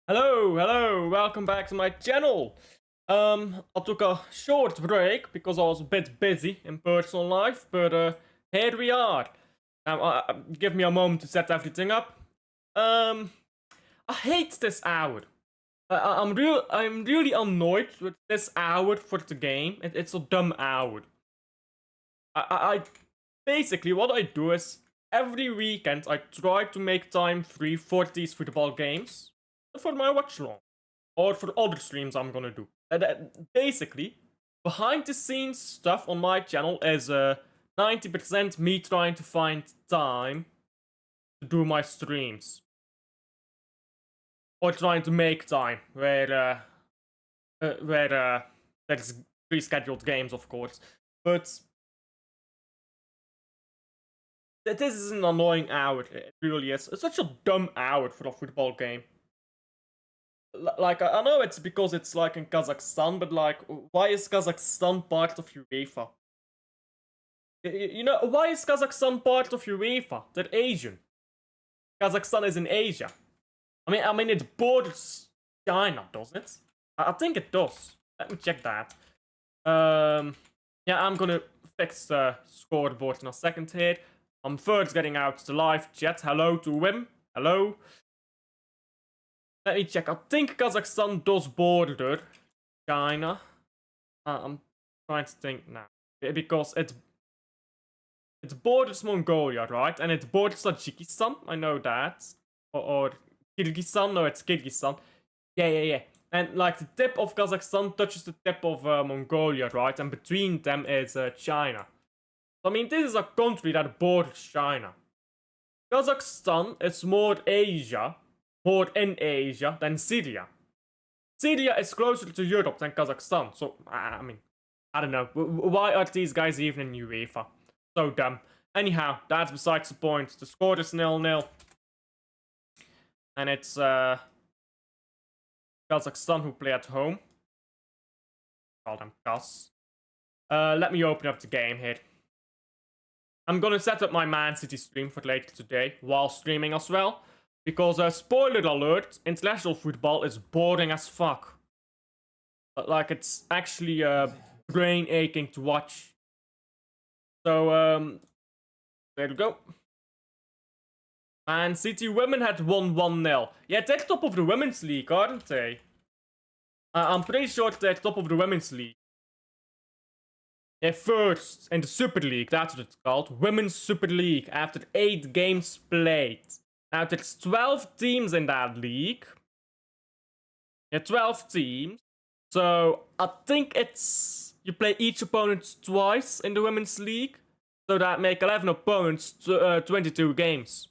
Hello, welcome back to my channel. I took a short break because I was a bit busy in personal life, but here we are. Now, give me a moment to set everything up. I hate this hour. I'm really annoyed with this hour for the game. It's a dumb hour. I basically what I do is every weekend I try to make time free for these football games for my watchalong or for other streams I'm gonna do. Basically, behind the scenes stuff on my channel is 90% me trying to find time to do my streams. Or trying to make time where there's pre-scheduled games, of course. But this is an annoying hour, it really is. It's such a dumb hour for a football game. Like, I know it's because it's like in Kazakhstan, but like, why is Kazakhstan part of UEFA? You know, why is Kazakhstan part of UEFA? They're Asian. Kazakhstan is in Asia. I mean, it borders China, doesn't it? I think it does. Let me check that. Yeah, I'm gonna fix the scoreboard in a second here. I'm first getting out the live chat. Hello to Wim. Hello. Let me check. I think Kazakhstan does border China. I'm trying to think now. Because it borders Mongolia, right? And it borders Tajikistan. I know that. Or Kyrgyzstan. No, it's Kyrgyzstan. Yeah. And like the tip of Kazakhstan touches the tip of Mongolia, right? And between them is China. I mean, this is a country that borders China. Kazakhstan is more in Asia than Syria. Syria is closer to Europe than Kazakhstan, so, I mean, I don't know. Why are these guys even in UEFA? So dumb. Anyhow, that's besides the point. The score is 0-0. And it's, Kazakhstan who play at home. Call them Kaz. Let me open up the game here. I'm gonna set up my Man City stream for later today, while streaming as well. Because, spoiler alert, international football is boring as fuck. Like, it's actually, brain aching to watch. So, there we go. Man City women had won 1-0. Yeah, they're top of the women's league, aren't they? I'm pretty sure they're top of the women's league. They're first in the Super League, that's what it's called. Women's Super League, after 8 games played. Now, there's 12 teams in that league. Yeah, 12 teams. So, I think it's... You play each opponent twice in the Women's League. So that make 11 opponents, 22 games.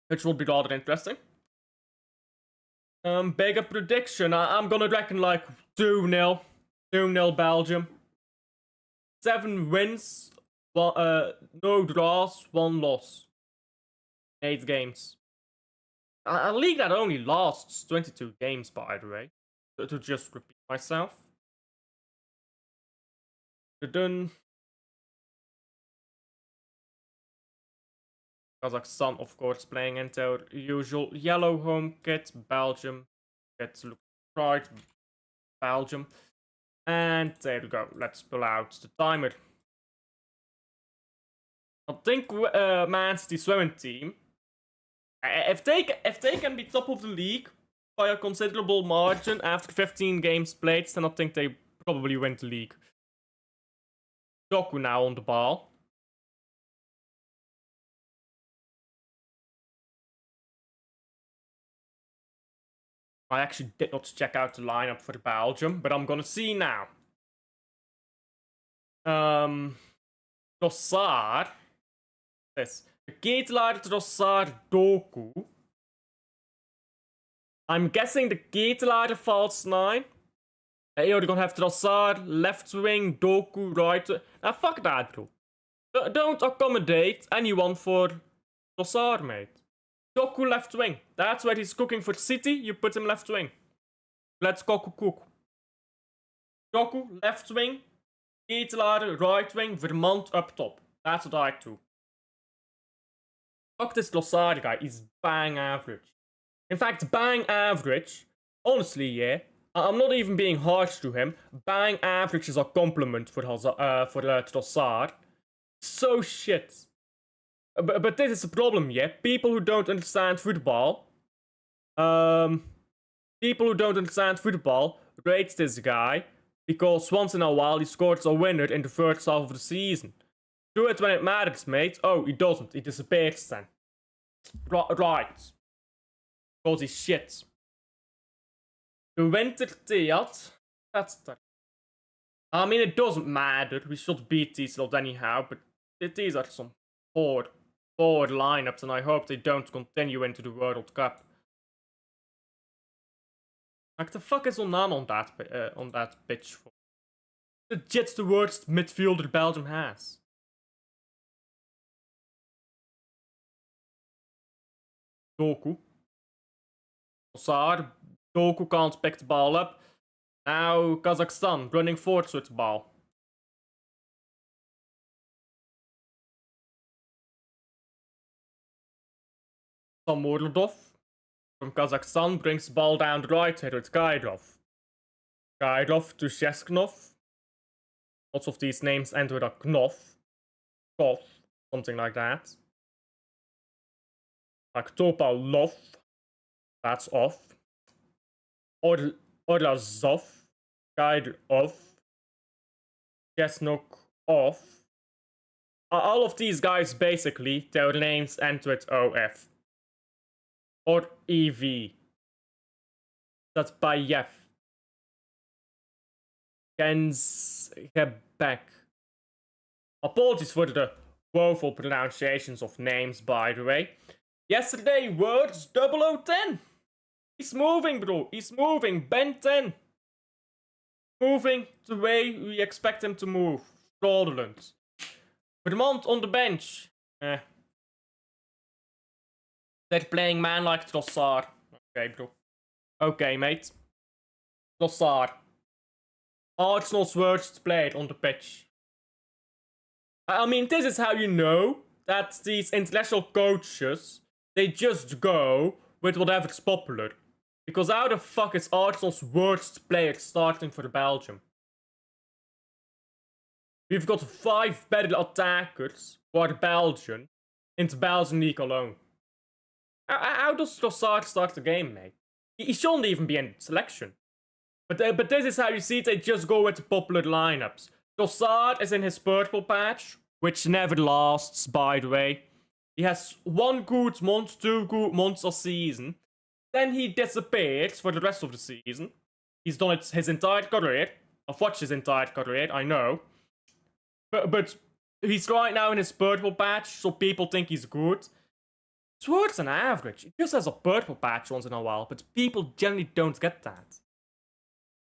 Which will be rather interesting. Bigger prediction. I'm gonna reckon like 2-0. 2-0 Belgium. 7 wins. No draws, 1 loss. 8 games. A league that only lasts 22 games, by the way. To just repeat myself. Done. Kazakhstan, of course, playing in their usual yellow home kit. Belgium gets looked right. Belgium. And there we go. Let's pull out the timer. I think Man City's women team, if they can be top of the league by a considerable margin after 15 games played, then I think they probably win the league. Doku now on the ball. I actually did not check out the lineup for Belgium, but I'm gonna see now. Trossard. This. Ketelaar, Trossard, Doku. I'm guessing the Ketelaar false 9. You're gonna have Trossard, left wing, Doku, right wing. Now fuck that, bro. Don't accommodate anyone for Trossard, mate. Doku left wing. That's where he's cooking for City. You put him left wing. Let's cook. Doku left wing. Ketelaar right wing. Vermont up top. That's what I do. Fuck this Trossard guy. He's bang average. In fact, bang average, honestly, yeah, I'm not even being harsh to him. Bang average is a compliment for Trossard. So shit. But this is the problem, yeah. People who don't understand football, rate this guy because once in a while he scores a winner in the first half of the season. Do it when it matters, mate. Oh, he doesn't. He disappears then. Right. Because he's shit. The wintertijd. That's the... I mean, it doesn't matter. We should beat these lot anyhow, but these are some poor lineups, and I hope they don't continue into the World Cup. Like, the fuck is Onan on that pitch for? Legit the worst midfielder Belgium has. Doku. Trossard. Doku can't pick the ball up. Now Kazakhstan running forwards with the ball. Samordov from Kazakhstan brings the ball down the right here with Gaidov. Gaidov to Shesknov. Lots of these names end with a Knov. Kov, something like that. Like Topalov. That's off. Orazov. Gaidov. Chesnok off. All of these guys, basically, their names end with OF. Or EV. That's Bayev. Gensgebek. Apologies for the woeful pronunciations of names, by the way. Yesterday, words 0010. He's moving, bro. He's moving. Ben 10. Moving the way we expect him to move. Fraudulent. Vermont on the bench. They're playing man like Trossard. Okay, bro. Okay, mate. Trossard. Arsenal's worst played on the pitch. I mean, this is how you know that these international coaches, they just go with whatever's popular. Because how the fuck is Arsenal's worst player starting for Belgium? We've got 5 better attackers for Belgium in the Belgian league alone. How does Trossard start the game, mate? He shouldn't even be in selection. But this is how you see it, they just go with the popular lineups. Trossard is in his purple patch, which never lasts, by the way. He has 1 good month, 2 good months a season. Then he disappears for the rest of the season. He's done it his entire career. I've watched his entire career, I know. But he's right now in his purple patch, so people think he's good. It's worse than average. He just has a purple patch once in a while, but people generally don't get that.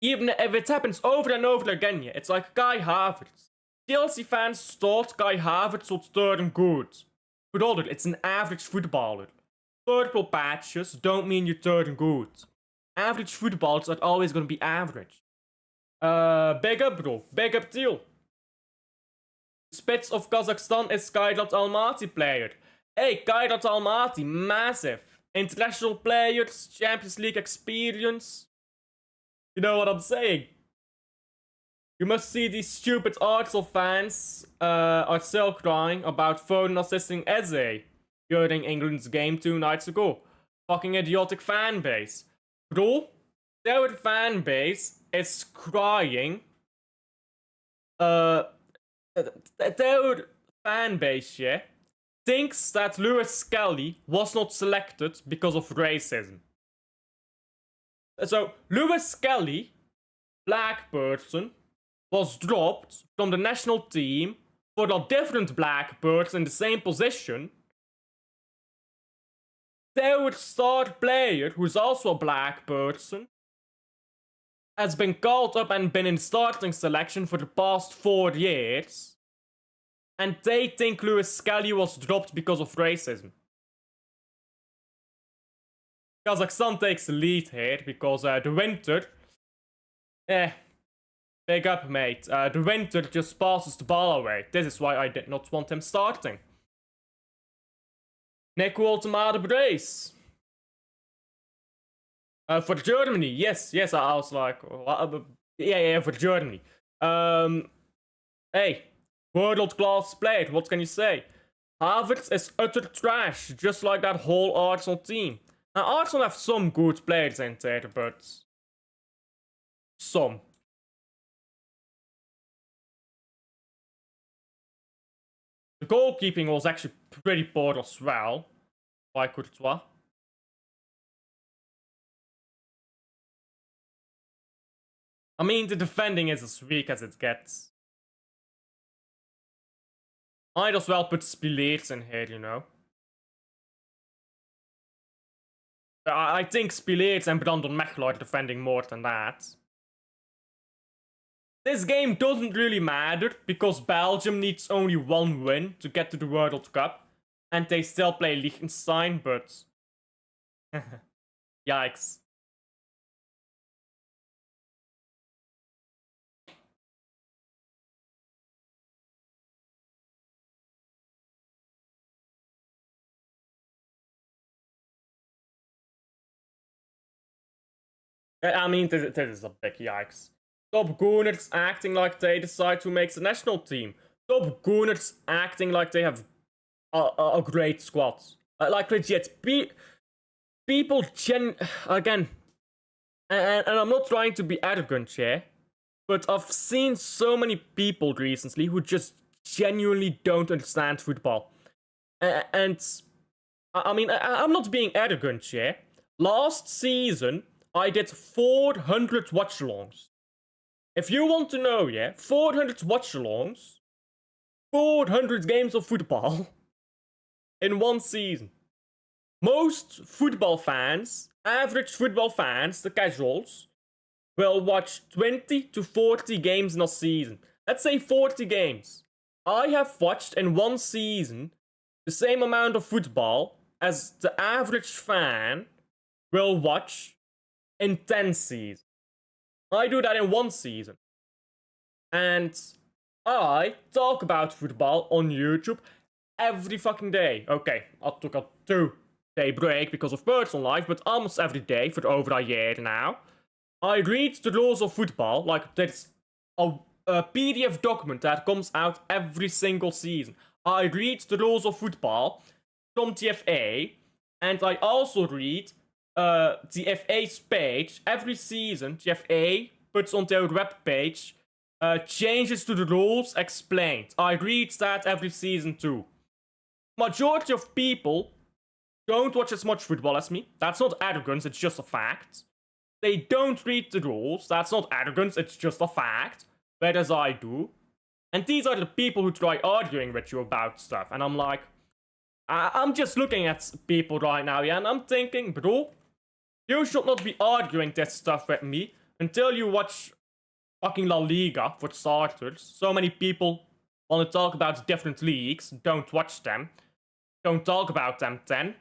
Even if it happens over and over again, yeah, it's like Kai Havertz. Chelsea fans thought Kai Havertz would turn good. Brother, it's an average footballer. Purple patches don't mean you turn good. Average footballers are always gonna be average. Big up, bro. Big up deal. Spits of Kazakhstan is Kairat Almaty player. Hey, Kairat Almaty, massive. International players, Champions League experience. You know what I'm saying? You must see these stupid Arsenal fans are still crying about Foden assisting Eze during England's game 2 nights ago. Fucking idiotic fan base. Bro, their fan base is crying. Their fan base, yeah, thinks that Lewis Kelly was not selected because of racism. So, Lewis Kelly, black person, was dropped from the national team for a different black person in the same position. Their star player, who's also a black person, has been called up and been in starting selection for the past 4 years. And they think Lewis Kelly was dropped because of racism. Kazakhstan takes the lead here because the winter... big up, mate. The winter just passes the ball away. This is why I did not want him starting. Nico Ultimate Brace. For Germany, yes, I was like, yeah, for Germany. Hey, world-class player, what can you say? Havertz is utter trash, just like that whole Arsenal team. Now, Arsenal have some good players in there, but some. The goalkeeping was actually pretty poor as well, by Courtois. I mean, the defending is as weak as it gets. Might as well put Spileers in here, you know. I think Spileers and Brandon Mechelen are defending more than that. This game doesn't really matter, because Belgium needs only one win to get to the World Cup. And they still play Liechtenstein, but... Yikes. I mean, this is a big yikes. Top Gooners acting like they decide to make the national team. Top Gooners acting like they have a great squad. Like legit, people again, and I'm not trying to be arrogant here, but I've seen so many people recently who just genuinely don't understand football. And I mean, I'm not being arrogant here. Last season, I did 400 watchalongs. If you want to know, yeah, 400 watchalongs, 400 games of football in one season. Most football fans, average football fans, the casuals, will watch 20 to 40 games in a season. Let's say 40 games. I have watched in one season the same amount of football as the average fan will watch in 10 seasons. I do that in one season. And I talk about football on YouTube every fucking day. Okay, I took a 2-day break because of personal life, but almost every day for over a year now. I read the rules of football, like there's a PDF document that comes out every single season. I read the rules of football from the FA, and I also read the FA's page. Every season, the FA puts on their web page changes to the rules explained. I read that every season too. Majority of people don't watch as much football as me. That's not arrogance, it's just a fact. They don't read the rules. That's not arrogance, it's just a fact. Whereas I do. And these are the people who try arguing with you about stuff. And I'm like, I'm just looking at people right now, yeah, and I'm thinking, bro, you should not be arguing this stuff with me until you watch fucking La Liga, for starters. So many people want to talk about different leagues, don't watch them. Don't talk about them then.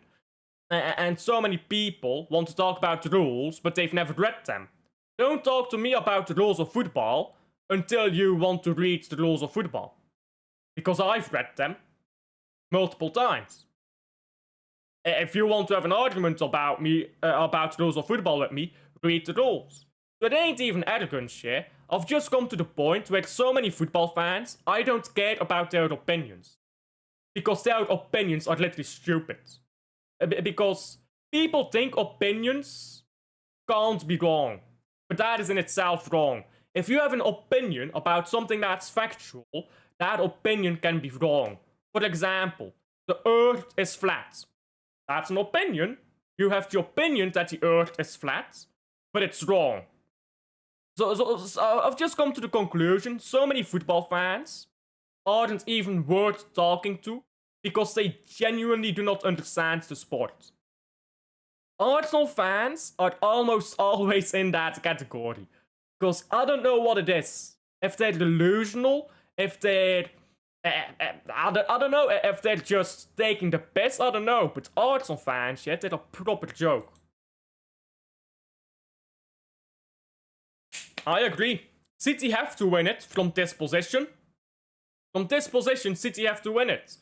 And so many people want to talk about the rules, but they've never read them. Don't talk to me about the rules of football until you want to read the rules of football. Because I've read them multiple times. If you want to have an argument about me, about the rules of football with me, read the rules. So it ain't even arrogance here. I've just come to the point where so many football fans, I don't care about their opinions. Because their opinions are literally stupid. Because people think opinions can't be wrong. But that is in itself wrong. If you have an opinion about something that's factual, that opinion can be wrong. For example, the earth is flat. That's an opinion. You have the opinion that the earth is flat, but it's wrong. So I've just come to the conclusion, so many football fans aren't even worth talking to because they genuinely do not understand the sport. Arsenal fans are almost always in that category. Because I don't know what it is. If they're delusional, if they're... I don't know if they're just taking the piss, I don't know. But Arsenal fans, yeah, they're a proper joke. I agree. City have to win it from this position. From this position, City have to win it.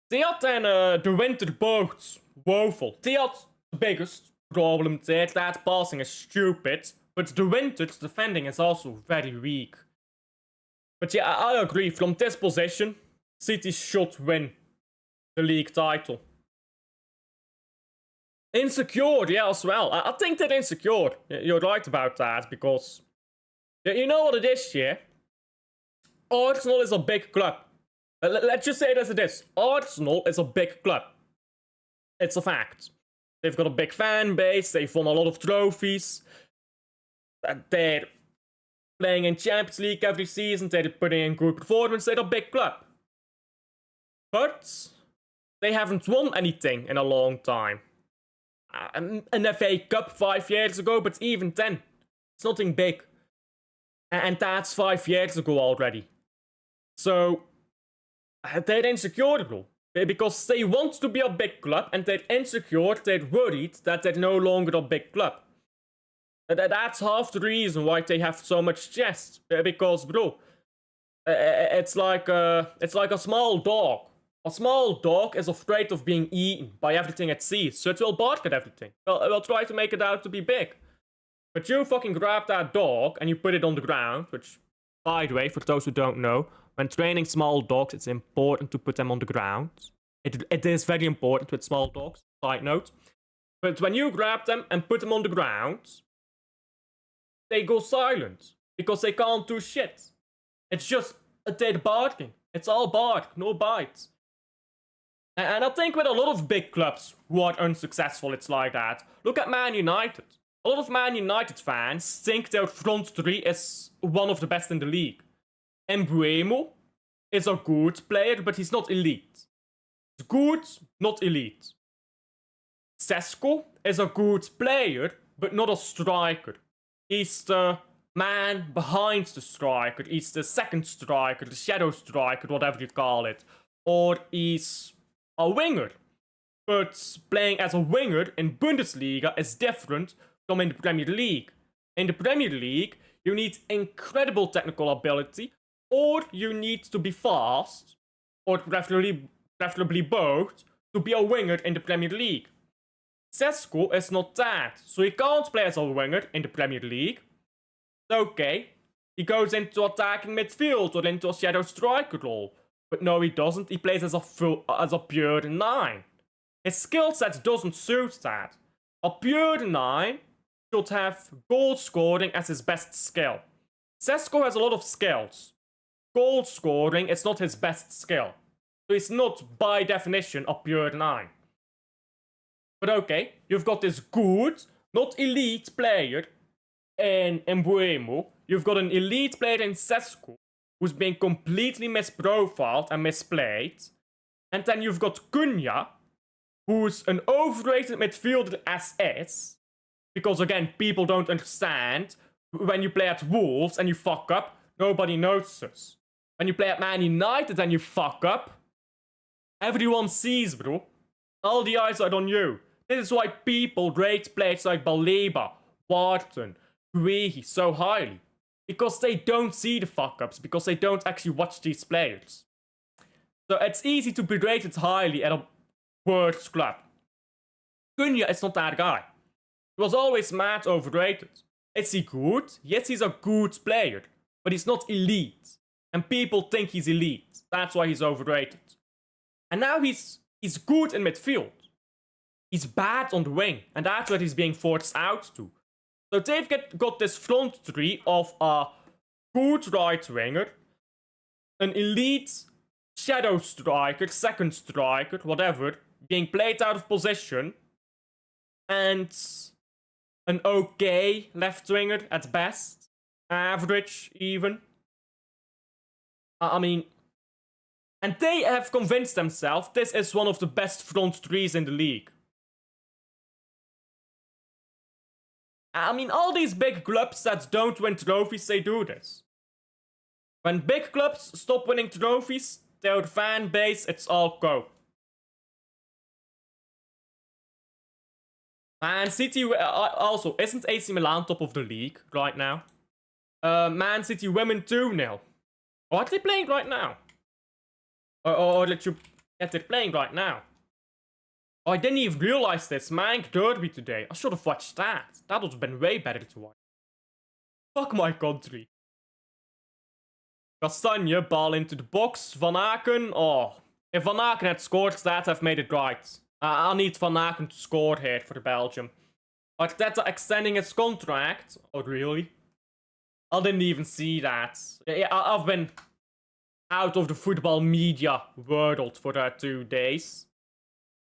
They had then the winter both woeful. They had the biggest problem there. That passing is stupid. But the vintage defending is also very weak. But yeah, I agree. From this position, City should win the league title. Insecure, yeah, as well. I think they're insecure. You're right about that, because you know what it is, yeah? Arsenal is a big club. Let's just say it as it is. Arsenal is a big club. It's a fact. They've got a big fan base. They've won a lot of trophies. They're playing in Champions League every season. They're putting in good performance. They're a big club. But they haven't won anything in a long time. An FA Cup 5 years ago, but even then, it's nothing big. And that's 5 years ago already. So, they're insecure, bro. Because they want to be a big club, and they're insecure, they're worried that they're no longer a big club. That's half the reason why they have so much chest. Because, bro, it's like a small dog. A small dog is afraid of being eaten by everything it sees, so it will bark at everything. Well, it will try to make it out to be big. But you fucking grab that dog and you put it on the ground, which, by the way, for those who don't know, when training small dogs, it's important to put them on the ground. It is very important with small dogs, side note. But when you grab them and put them on the ground, they go silent, because they can't do shit. It's just a dead barking. It's all bark, no bites. And I think with a lot of big clubs who are unsuccessful, it's like that. Look at Man United. A lot of Man United fans think their front three is one of the best in the league. Mbeumo is a good player, but he's not elite. He's good, not elite. Sesko is a good player, but not a striker. He's the man behind the striker. He's the second striker, the shadow striker, whatever you call it. Or he's a winger. But playing as a winger in Bundesliga is different from in the Premier League. In the Premier League, you need incredible technical ability, or you need to be fast, or preferably both, to be a winger in the Premier League. Sesko is not that, so he can't play as a winger in the Premier League. Okay, he goes into attacking midfield or into a shadow striker role. But no, he doesn't. He plays as a pure 9. His skill set doesn't suit that. A pure 9 should have goal scoring as his best skill. Sesko has a lot of skills. Goal scoring is not his best skill. So he's not, by definition, a pure 9. But okay, you've got this good, not elite player in Mbeumo. You've got an elite player in Sesko, who's being completely misprofiled and misplayed. And then you've got Cunha, who's an overrated midfielder as is. Because again, people don't understand. When you play at Wolves and you fuck up, nobody notices. When you play at Man United and you fuck up, everyone sees, bro. All the eyes are on you. This is why people rate players like Baleba, Wharton, Guehi so highly. Because they don't see the fuck-ups, because they don't actually watch these players. So it's easy to be rated highly at a worse club. Cunha is not that guy. He was always mad overrated. Is he good? Yes, he's a good player, but he's not elite. And people think he's elite. That's why he's overrated. And now he's good in midfield. He's bad on the wing, and that's what he's being forced out to. So they've got this front three of a good right winger, an elite shadow striker, second striker, whatever, being played out of position, and an okay left winger at best, average even. I mean, and they have convinced themselves this is one of the best front threes in the league. I mean, all these big clubs that don't win trophies, they do this. When big clubs stop winning trophies, their fan base, it's all go. Man City, also, isn't AC Milan top of the league right now? Man City women 2-0. Are they playing right now? Or did you... Yeah, they're playing right now. Oh, I didn't even realize this. Mank Derby today. I should have watched that. That would have been way better to watch. Fuck my country. Kastanje, ball into the box. Van Aken. Oh, if Van Aken had scored that, I've made it right. I need Van Aken to score here for Belgium. Arteta extending his contract. Oh, really? I didn't even see that. Yeah, I've been out of the football media world for 2 days.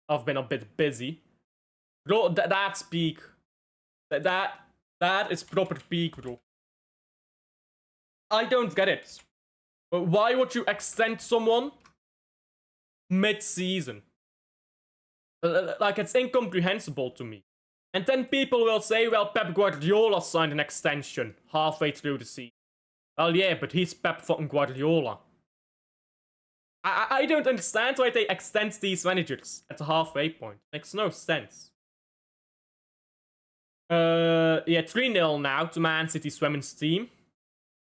I've been a bit busy. Bro, that's peak. That is proper peak, bro. I don't get it. Why would you extend someone mid-season? Like, it's incomprehensible to me. And then people will say, well, Pep Guardiola signed an extension halfway through the season. Well, yeah, but he's Pep fucking Guardiola. I don't understand why they extend these managers at the halfway point. Makes no sense. Yeah, 3-0 now to Man City's women's team.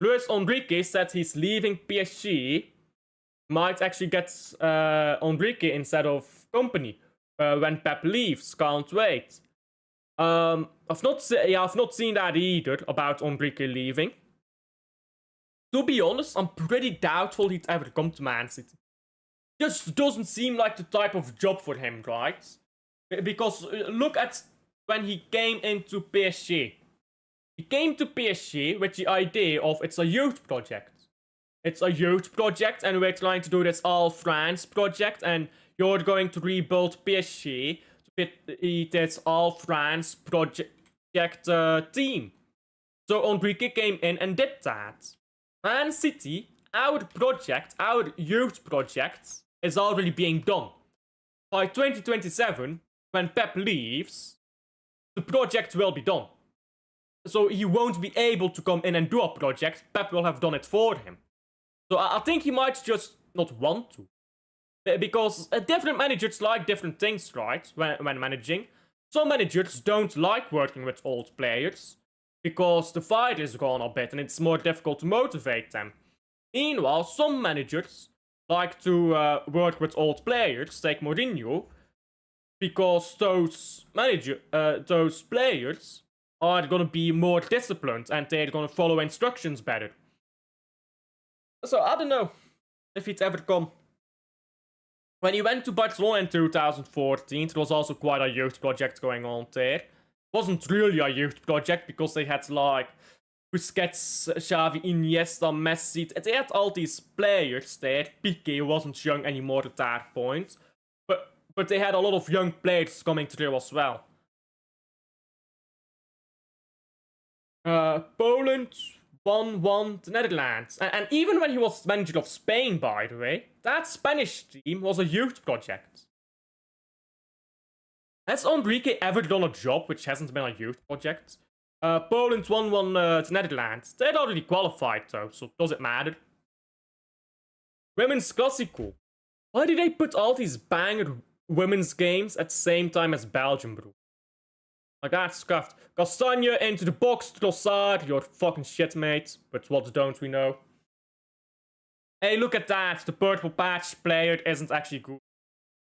Luis Enrique said he's leaving PSG. Might actually get Enrique instead of Company when Pep leaves. Can't wait. I've not seen that either about Enrique leaving. To be honest, I'm pretty doubtful he'd ever come to Man City. Just doesn't seem like the type of job for him, right? Because look at when he came into PSG. He came to PSG with the idea of it's a youth project. It's a youth project and we're trying to do this all France project and you're going to rebuild PSG to be this all France project team. So Enrique came in and did that. Man City, our project, our youth project, is already being done. By 2027, when Pep leaves, the project will be done. So he won't be able to come in and do a project. Pep will have done it for him. So I think he might just not want to. Because different managers like different things, right? When managing. Some managers don't like working with old players. Because the fire is gone a bit and it's more difficult to motivate them. Meanwhile, some managers like to work with old players, take Mourinho, because those players are gonna be more disciplined and they're gonna follow instructions better. So I don't know if he'd ever come. When he went to Barcelona in 2014, there was also quite a youth project going on there. It wasn't really a youth project because they had like Busquets, Xavi, Iniesta, Messi. They had all these players there. Piqué wasn't young anymore at that point. But they had a lot of young players coming through as well. Poland 1-1 the Netherlands. And even when he was manager of Spain, by the way, that Spanish team was a youth project. Has Enrique ever done a job which hasn't been a youth project? Poland 1-1 to Netherlands. They'd already qualified though, so does it matter? Women's Classico. Why did they put all these banger women's games at the same time as Belgium, bro? Like, that's scuffed. Kastanje into the box, Trossard, you're fucking shit, mate. But what don't we know? Hey, look at that. The purple patch player isn't actually good.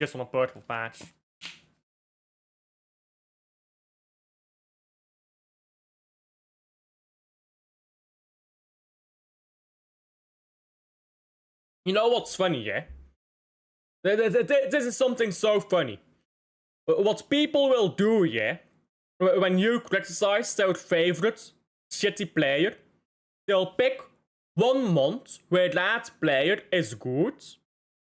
Just on a purple patch. You know what's funny, yeah? This is something so funny. What people will do, yeah? When you criticize their favorite shitty player, they'll pick 1 month where that player is good,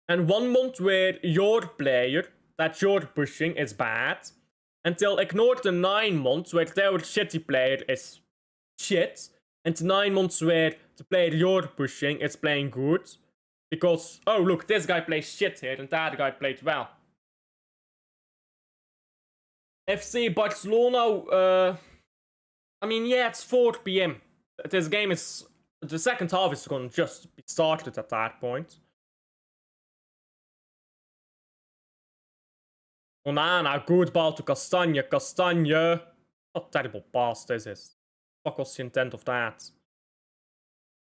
and 1 month where your player that you're pushing is bad, and they'll ignore the 9 months where their shitty player is shit, and the 9 months where the player you're pushing is playing good, because, oh look, this guy plays shit here, and that guy played well. FC Barcelona, I mean, yeah, it's 4 PM. This game is, the second half is gonna just be started at that point. Onana, good ball to Kastanje. Kastanje. What a terrible pass this is. What was the intent of that?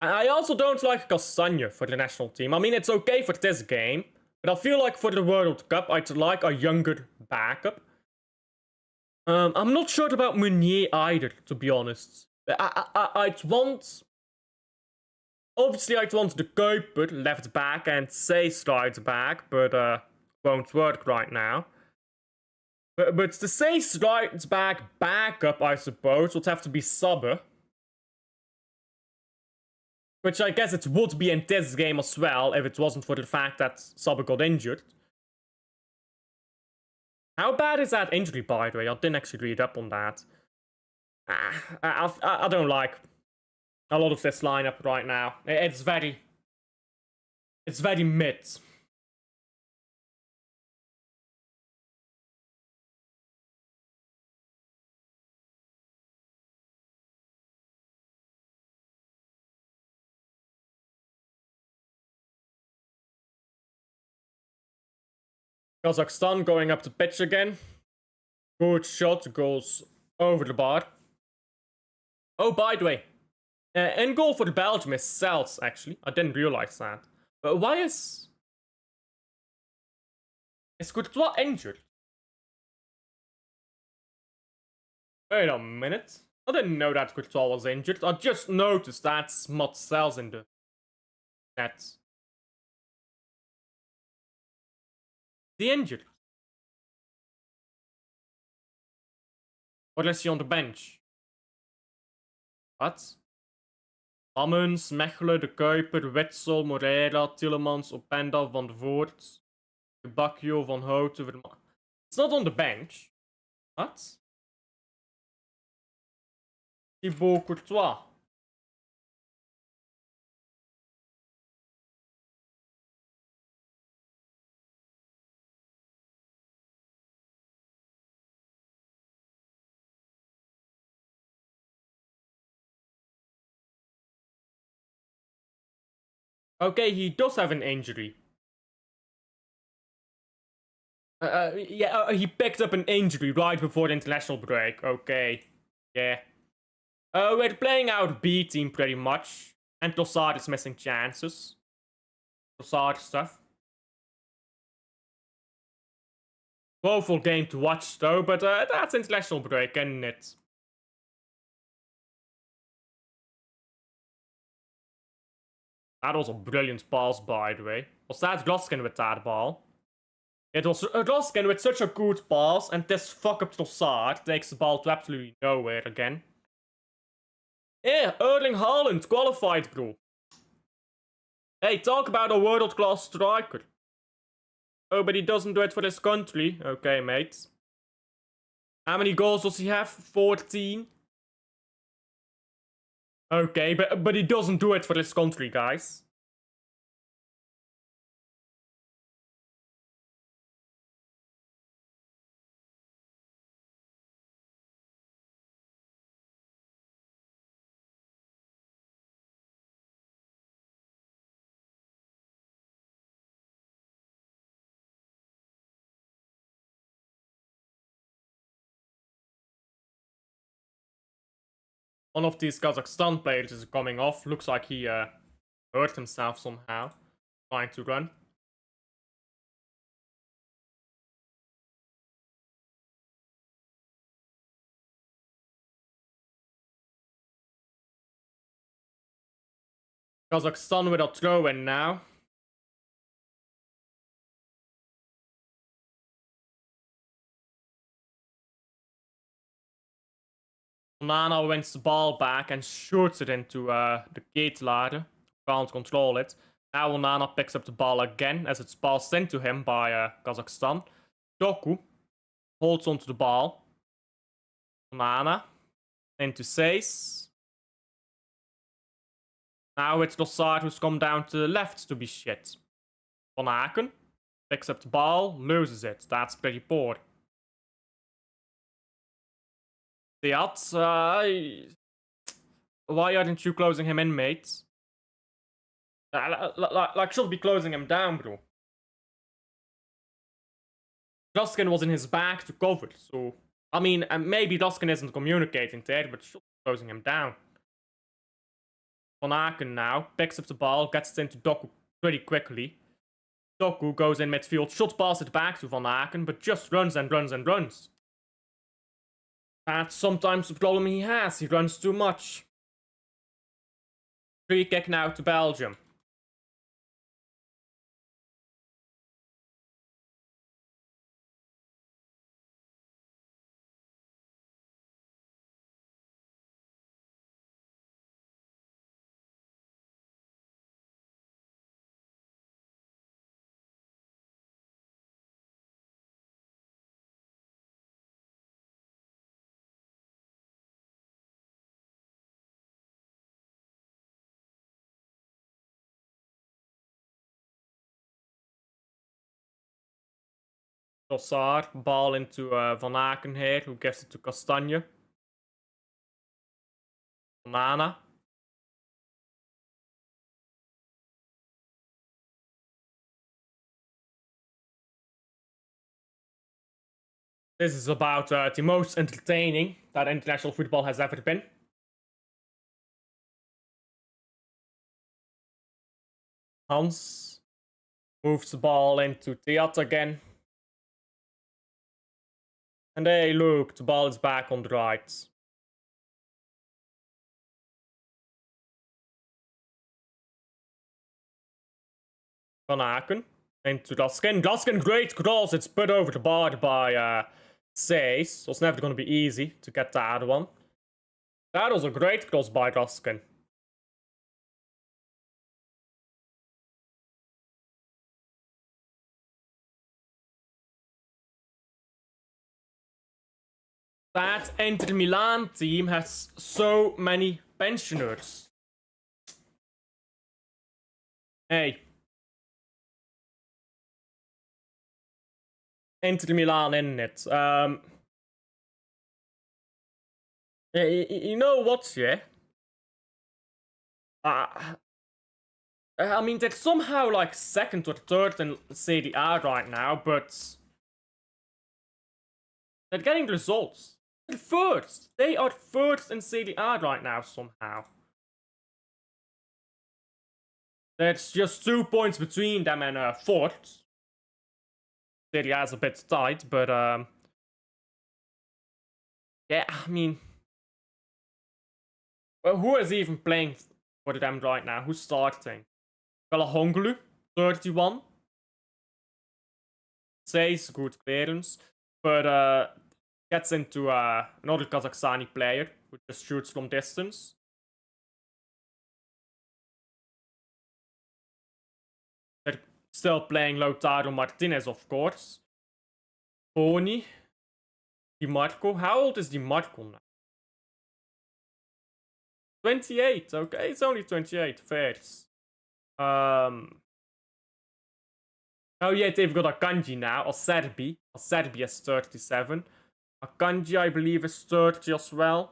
I also don't like Kastanje for the national team. I mean, it's okay for this game, But I feel like for the World Cup, I'd like a younger backup. I'm not sure about Meunier either, to be honest. I'd want... Obviously, I'd want the Kuiper left back and Seys right back, but won't work right now. But the Seys right back backup, I suppose, would have to be Sabbe. Which I guess it would be in this game as well, if it wasn't for the fact that Sabbe got injured. How bad is that injury, by the way? I didn't actually read up on that. I don't like a lot of this lineup right now. It's very mid. Kazakhstan going up the pitch again. Good shot, goes over the bar. Oh, by the way, in goal for the Belgium is Cels, actually. I didn't realize that. But why is Courtois injured? Wait a minute. I didn't know that Courtois was injured. I just noticed that's Mats Cels in the net. The injured? Or is he on the bench? What? Ammons, Mechelen, De Kuiper, Witsel, Moreira, Tielemans, Openda, Van der Voort, Bacchio, Van Houten. It's not on the bench. What? Thibaut Courtois. Okay, he does have an injury. He picked up an injury right before the international break. Okay, yeah. We're playing out B team pretty much. And Trossard is missing chances. Trossard stuff. Woeful game to watch though, but that's international break, isn't it? That was a brilliant pass, by the way. Was that Groskin with that ball? It was Groskin with such a good pass, and this fuck up Trossard takes the ball to absolutely nowhere again. Yeah, Erling Haaland qualified, bro. Hey, talk about a world-class striker. Oh, but he doesn't do it for his country. Okay, mate. How many goals does he have? 14? Okay, but he doesn't do it for his country, guys. One of these Kazakhstan players is coming off. Looks like he hurt himself somehow. Trying to run. Kazakhstan with a throw-in now. Nana wins the ball back and shoots it into the gate ladder. Can't control it. Now Nana picks up the ball again as it's passed into him by Kazakhstan. Doku holds onto the ball. Nana into Seys. Now it's Trossard who's come down to the left to be shit. Van Aken picks up the ball, loses it. That's pretty poor. Theat, why aren't you closing him in, mates? Like, should be closing him down, bro. Duskin was in his back to cover, so... I mean, maybe Duskin isn't communicating there, but should be closing him down. Van Aken now picks up the ball, gets it into Doku pretty quickly. Doku goes in midfield, should pass it back to Van Aken, but just runs and runs and runs. That's sometimes the problem he has. He runs too much. Free kick now to Belgium. Dossard, ball into Van Aken here, who gives it to Castagne. Banana. This is about the most entertaining that international football has ever been. Hans moves the ball into Theat again. And hey, look, the ball is back on the right. Van Aken into Laskin. Laskin, great cross. It's put over the bar by Seys. So it's never going to be easy to get that one. That was a great cross by Laskin. That Inter Milan team has so many pensioners. Hey. Inter Milan in it. You know what, yeah? I mean, they're somehow like second or third in Serie A right now, but they're getting results. They're first. They are first in Serie A right now somehow. There's just 2 points between them and fourth. Serie A is a bit tight, but yeah, I mean, well, who is even playing for them right now? Who's starting? Kalahonglu, 31. Says good clearance, but gets into another Kazakhstani player who just shoots from distance. They're still playing Lautaro Martinez, of course. Boni. Di Marco. How old is Di Marco now? 28. Okay, it's only 28. Fairs. Oh yeah, they've got Akanji now. Acerbi. Acerbi is 37. Akanji, I believe, is 30 as well.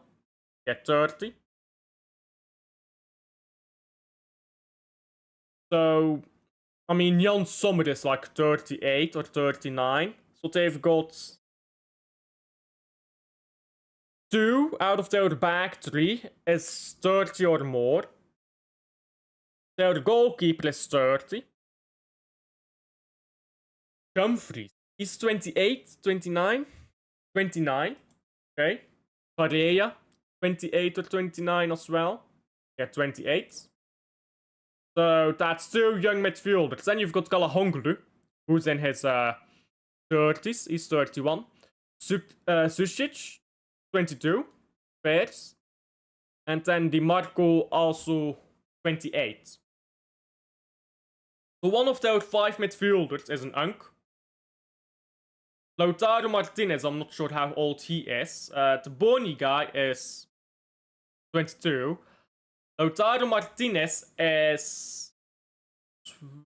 Yeah, 30. So, I mean, Jan Sommer is like 38 or 39. So they've got 2 out of their back 3 is 30 or more. Their goalkeeper is 30. Humphries, he's 28, 29, 29. Okay. Pareja, 28 or 29 as well. Yeah, 28. So that's 2 young midfielders. Then you've got Kalahonglu, who's in his 30s. He's 31. Susic, 22. Pairs. And then Di Marco, also 28. So one of those 5 midfielders is an Unk. Lautaro Martinez, I'm not sure how old he is. The Boni guy is 22. Lautaro Martinez is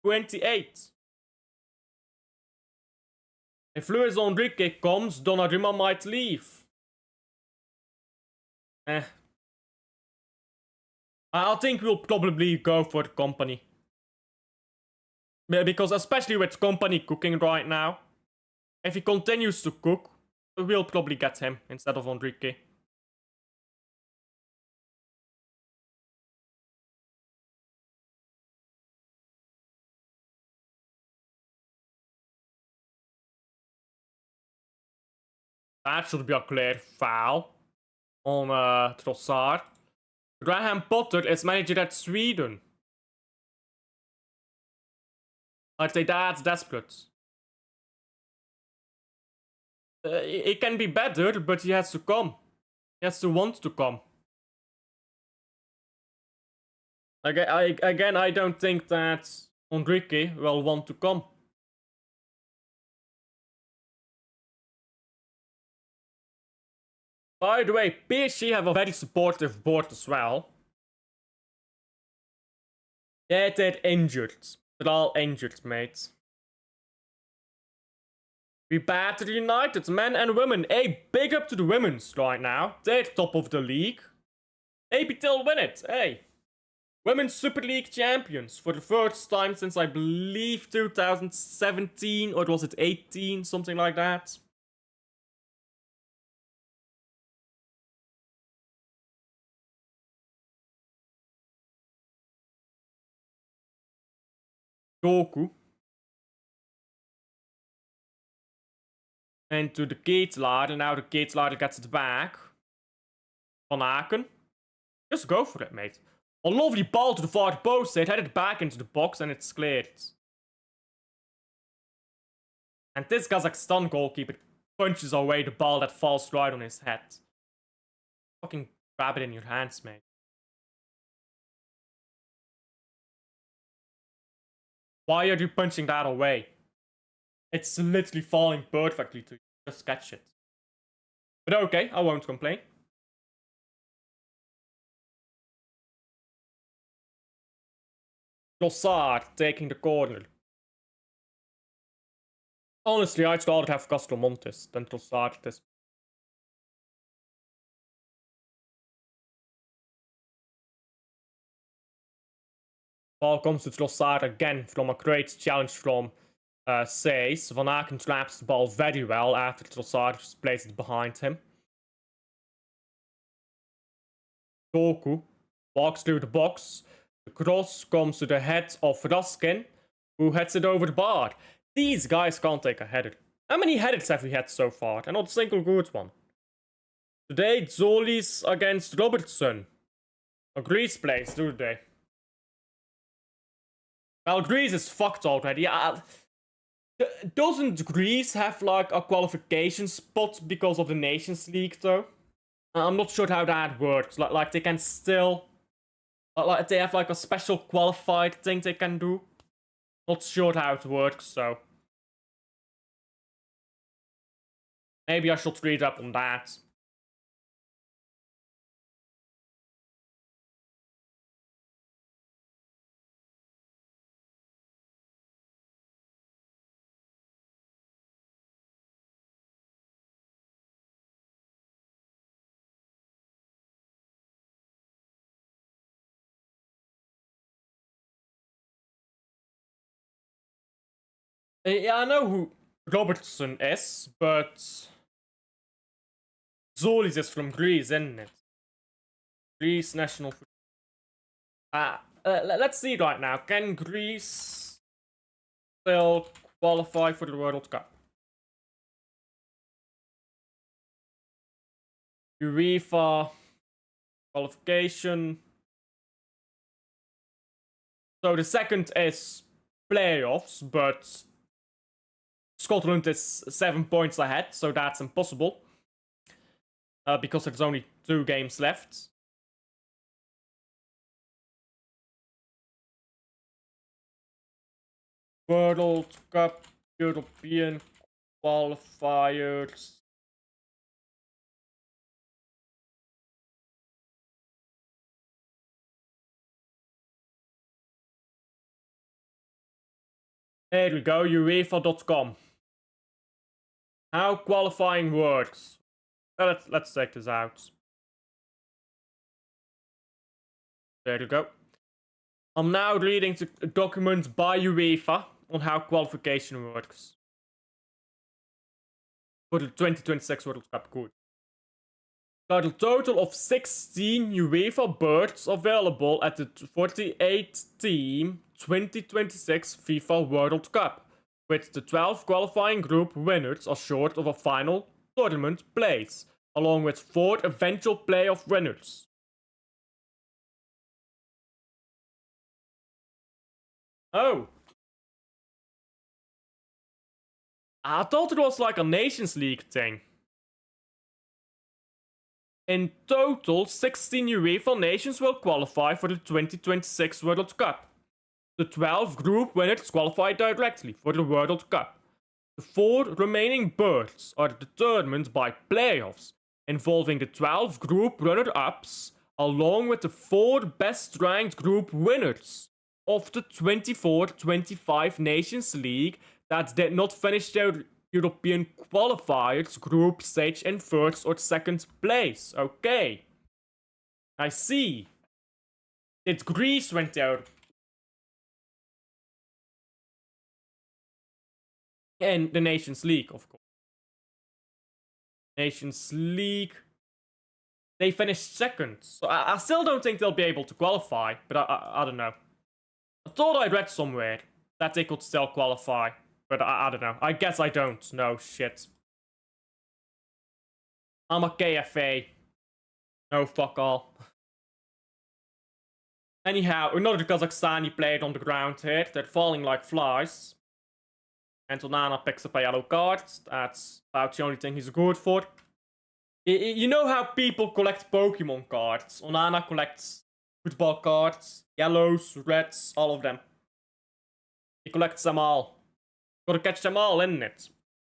28. If Luis Enrique comes, Donnarumma might leave. I think we'll probably go for Company. Because especially with Company cooking right now, if he continues to cook, we'll probably get him instead of Enrique. That should be a clear foul on Trossard. Graham Potter is manager at Sweden. I'd say that's desperate. It can be better, but he has to come. He has to want to come. Again, I don't think that Enrique will want to come. By the way, PSG have a very supportive board as well. Yeah, they're injured. They're all injured, mates. We batter United, men and women. Hey, big up to the women's right now. They're top of the league. Maybe they'll win it. Hey. Women's Super League champions for the first time since I believe 2017, or was it 18, something like that. Goku. And to the Keetelaar, and now the Keetelaar gets it back. Van Aken. Just go for it, mate. A lovely ball to the far post. It headed back into the box and it's cleared. And this Kazakhstan goalkeeper punches away the ball that falls right on his head. Fucking grab it in your hands, mate. Why are you punching that away? It's literally falling perfectly to you. Just catch it. But okay, I won't complain. Trossard taking the corner. Honestly, I'd rather have Castro Montes than Trossard this. Ball comes to Trossard again from a great challenge from Says. Van Aken traps the ball very well after Trossard just plays it behind him. Goku walks through the box. The cross comes to the head of Raskin, who heads it over the bar. These guys can't take a header. How many headers have we had so far? And not a single good one. Today, Zoli's against Robertson. A Greece plays, do they? Well, Greece is fucked already. Doesn't Greece have like a qualification spot because of the Nations League though? I'm not sure how that works. Like they can still... Like they have like a special qualified thing they can do. Not sure how it works, so... Maybe I should read up on that. Yeah, I know who Robertson is, but... Zolis is from Greece, isn't it? Greece national... let's see right now. Can Greece still qualify for the World Cup? UEFA qualification. So the second is playoffs, but Scotland is 7 points ahead, so that's impossible. Because there's only 2 games left. World Cup, European qualifiers. There we go, UEFA.com. How qualifying works. Let's check this out. There you go. I'm now reading the document by UEFA on how qualification works. For the 2026 World Cup, good. Got a total of 16 UEFA berths available at the 48-team 2026 FIFA World Cup, with the 12 qualifying group winners assured of a final tournament plays, along with 4 eventual playoff winners. Oh. I thought it was like a Nations League thing. In total, 16 UEFA nations will qualify for the 2026 World Cup. The 12 group winners qualify directly for the World Cup. The 4 remaining berths are determined by playoffs, involving the 12 group runner-ups, along with the 4 best-ranked group winners of the 24-25 Nations League that did not finish their European qualifiers group stage in first or second place. Okay. I see. Did Greece went out? And the Nations League, of course. Nations League. They finished second. So I still don't think they'll be able to qualify, but I don't know. I thought I read somewhere that they could still qualify, but I don't know. I guess I don't know. Shit. I'm a KFA. No, fuck all. Anyhow, another Kazakhstani played on the ground here. They're falling like flies. And Onana picks up a yellow card. That's about the only thing he's good for. You know how people collect Pokemon cards? Onana collects football cards, yellows, reds, all of them. He collects them all. Gotta catch them all, isn't it?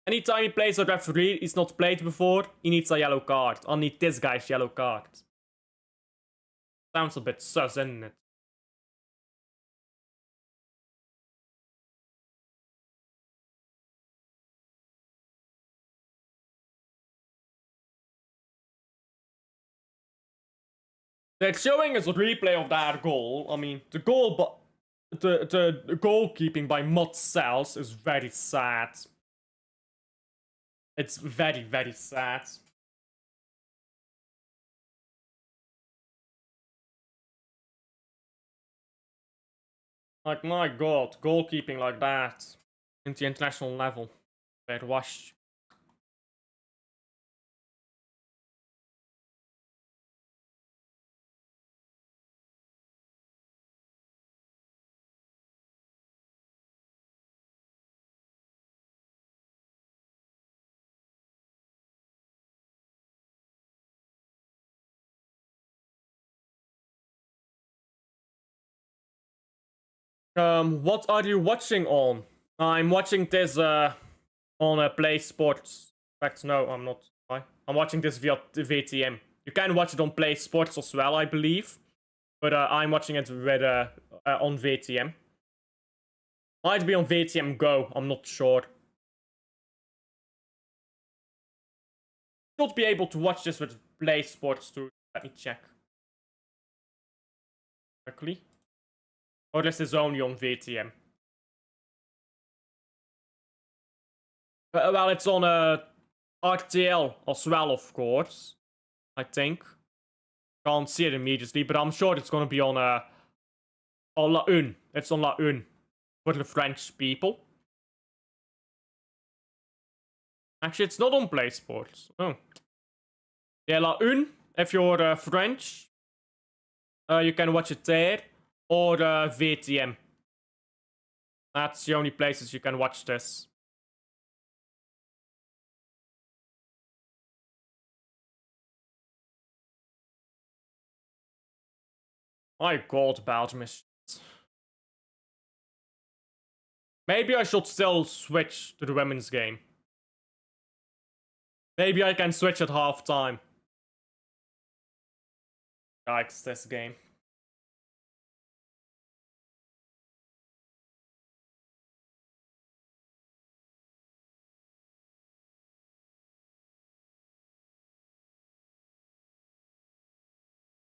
Anytime he plays a referee he's not played before, he needs a yellow card. I'll need this guy's yellow card. Sounds a bit sus, isn't it? They're showing us a replay of that goal. I mean, the goal, but the goalkeeping by Mott Cells is very sad. It's very, very sad. Like, my god, goalkeeping like that into the international level. Bad wash. What are you watching on? I'm watching this, on Play Sports. In fact, no, I'm not. I'm watching this via VTM. You can watch it on Play Sports as well, I believe. But I'm watching it with, on VTM. Might be on VTM Go, I'm not sure. Should be able to watch this with Play Sports too. Let me check. Quickly. Or this is only on VTM. Well, it's on RTL as well, of course. I think. Can't see it immediately, but I'm sure it's gonna be on La Une. It's on La Une. For the French people. Actually, it's not on Play Sports. Oh. Yeah, La Une, if you're French, you can watch it there. Or VTM. That's the only places you can watch this. My god, Belgium is shit. Maybe I should still switch to the women's game. Maybe I can switch at halftime. Yikes, this game.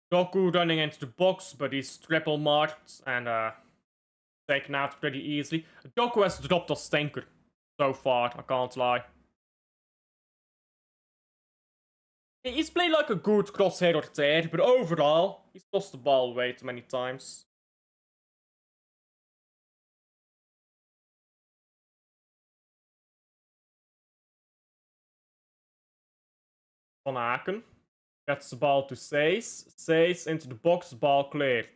Doku running into the box, but he's triple marked and taken out pretty easily. Doku has dropped a stinker so far, I can't lie. He's played like a good crosshair or there, but overall, he's lost the ball way too many times. Van Aken gets the ball to Seys. Seys into the box, ball cleared.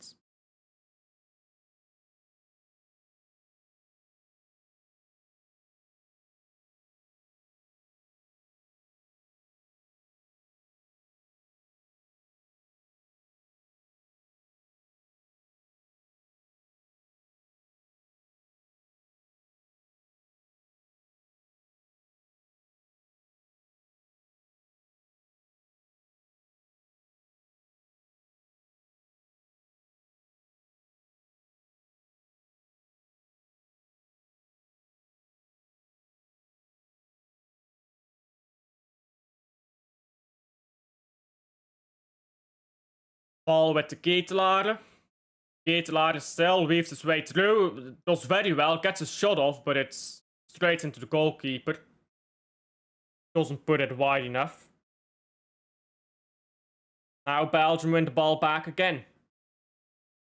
Ball with the Ketelaar. Ketelaar still weaves his way through. Does very well. Gets a shot off, but it's straight into the goalkeeper. Doesn't put it wide enough. Now Belgium win the ball back again.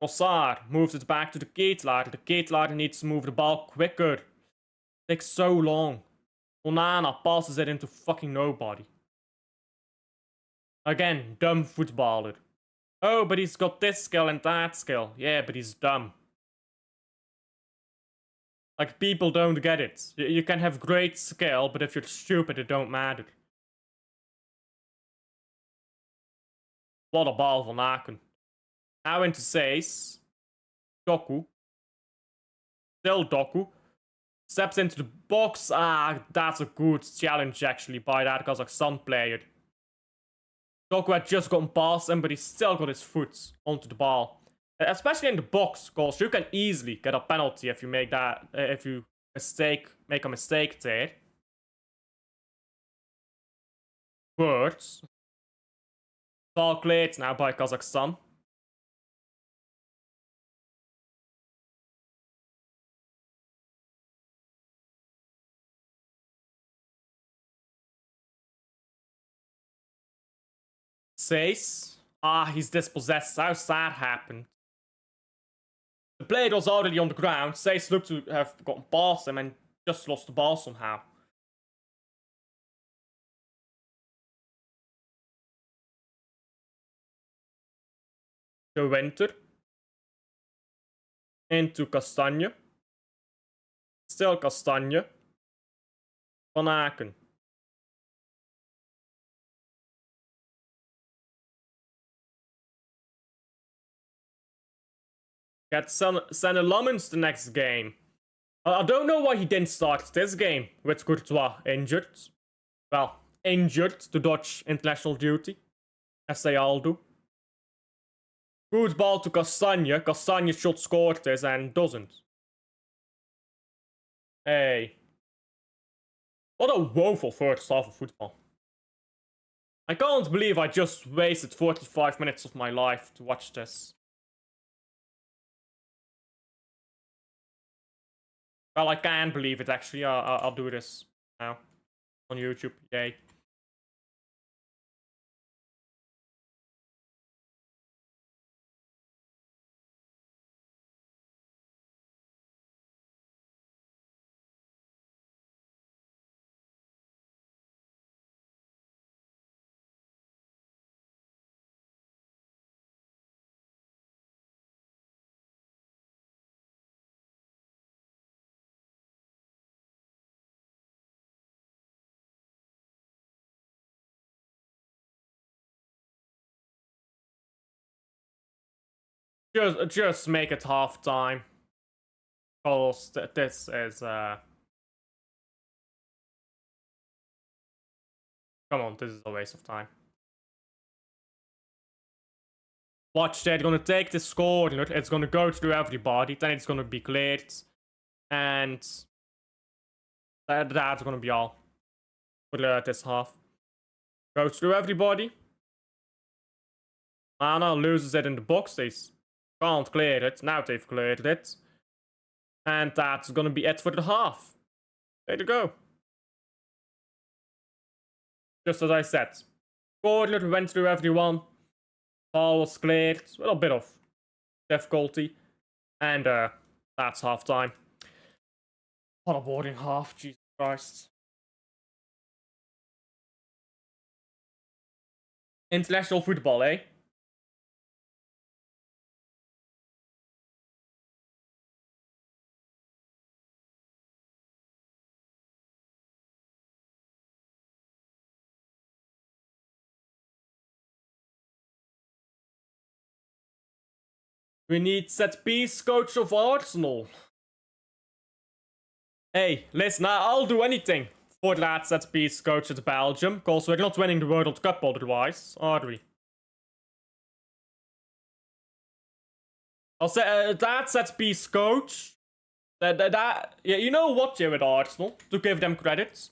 Ossar moves it back to the Ketelaar. The Ketelaar needs to move the ball quicker. Takes so long. Onana passes it into fucking nobody. Again, dumb footballer. Oh, but he's got this skill and that skill. Yeah, but he's dumb. Like, people don't get it. You can have great skill, but if you're stupid, it don't matter. What a ball van Aken. Now into Seys. Doku. Still Doku. Steps into the box. Ah, that's a good challenge, actually, by that Kazakhstan player. Doku had just gotten past him, but he still got his foot onto the ball. Especially in the box, because you can easily get a penalty if you make that, if you make a mistake there. But ball cleared now by Kazakhstan. Seys. Ah, he's dispossessed. How's that happened? The player was already on the ground. Seys looked to have gotten past him and just lost the ball somehow. De Winter. Into Kastanje. Still Kastanje. Van Aken. Get Sané Lammens the next game. I don't know why he didn't start this game with Courtois injured. Well, injured to dodge international duty, as they all do. Good ball to Kastanje. Kastanje should score this and doesn't. Hey. What a woeful first half of football. I can't believe I just wasted 45 minutes of my life to watch this. Well, I can believe it, actually. I'll do this now on YouTube. Yay. Just make it half time. Cause this is come on, this is a waste of time. Watch, they're gonna take this corner, it's gonna go through everybody, then it's gonna be cleared. And that's gonna be all for this half. Goes through everybody. Mana loses it in the box, they can't clear it. Now they've cleared it. And that's gonna be it for the half. There you go. Just as I said. Corner went through everyone. Ball was cleared with a bit of difficulty. And that's half time. What a boring half, Jesus Christ. International football, eh? We need set piece coach of Arsenal. Hey, listen, I'll do anything for that set piece coach at Belgium, because we're not winning the World Cup otherwise, are we? I'll say that set piece coach. Yeah, you know what, with Arsenal, to give them credit.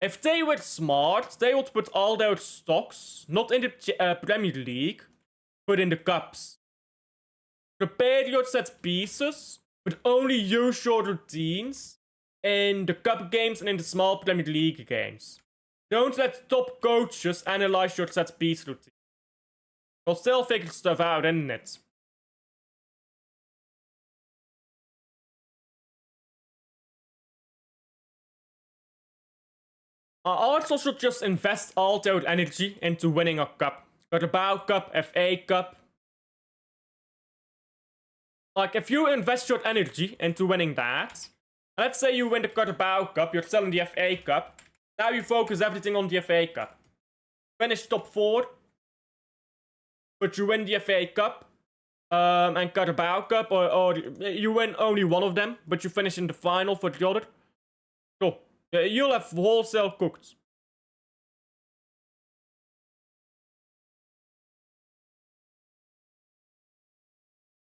If they were smart, they would put all their stocks not in the Premier League, but in the cups. Prepare your set pieces, but only use your routines in the cup games and in the small Premier League games. Don't let top coaches analyze your set piece routine. They'll still figure stuff out, isn't it? Arsenal should just invest all their energy into winning a cup. Carabao Cup, FA Cup. Like, if you invest your energy into winning that, let's say you win the Carabao Cup, you're still in the FA Cup, now you focus everything on the FA Cup. Finish top 4, but you win the FA Cup, and Carabao Cup, or you win only one of them, but you finish in the final for the other. So, you'll have wholesale cooked.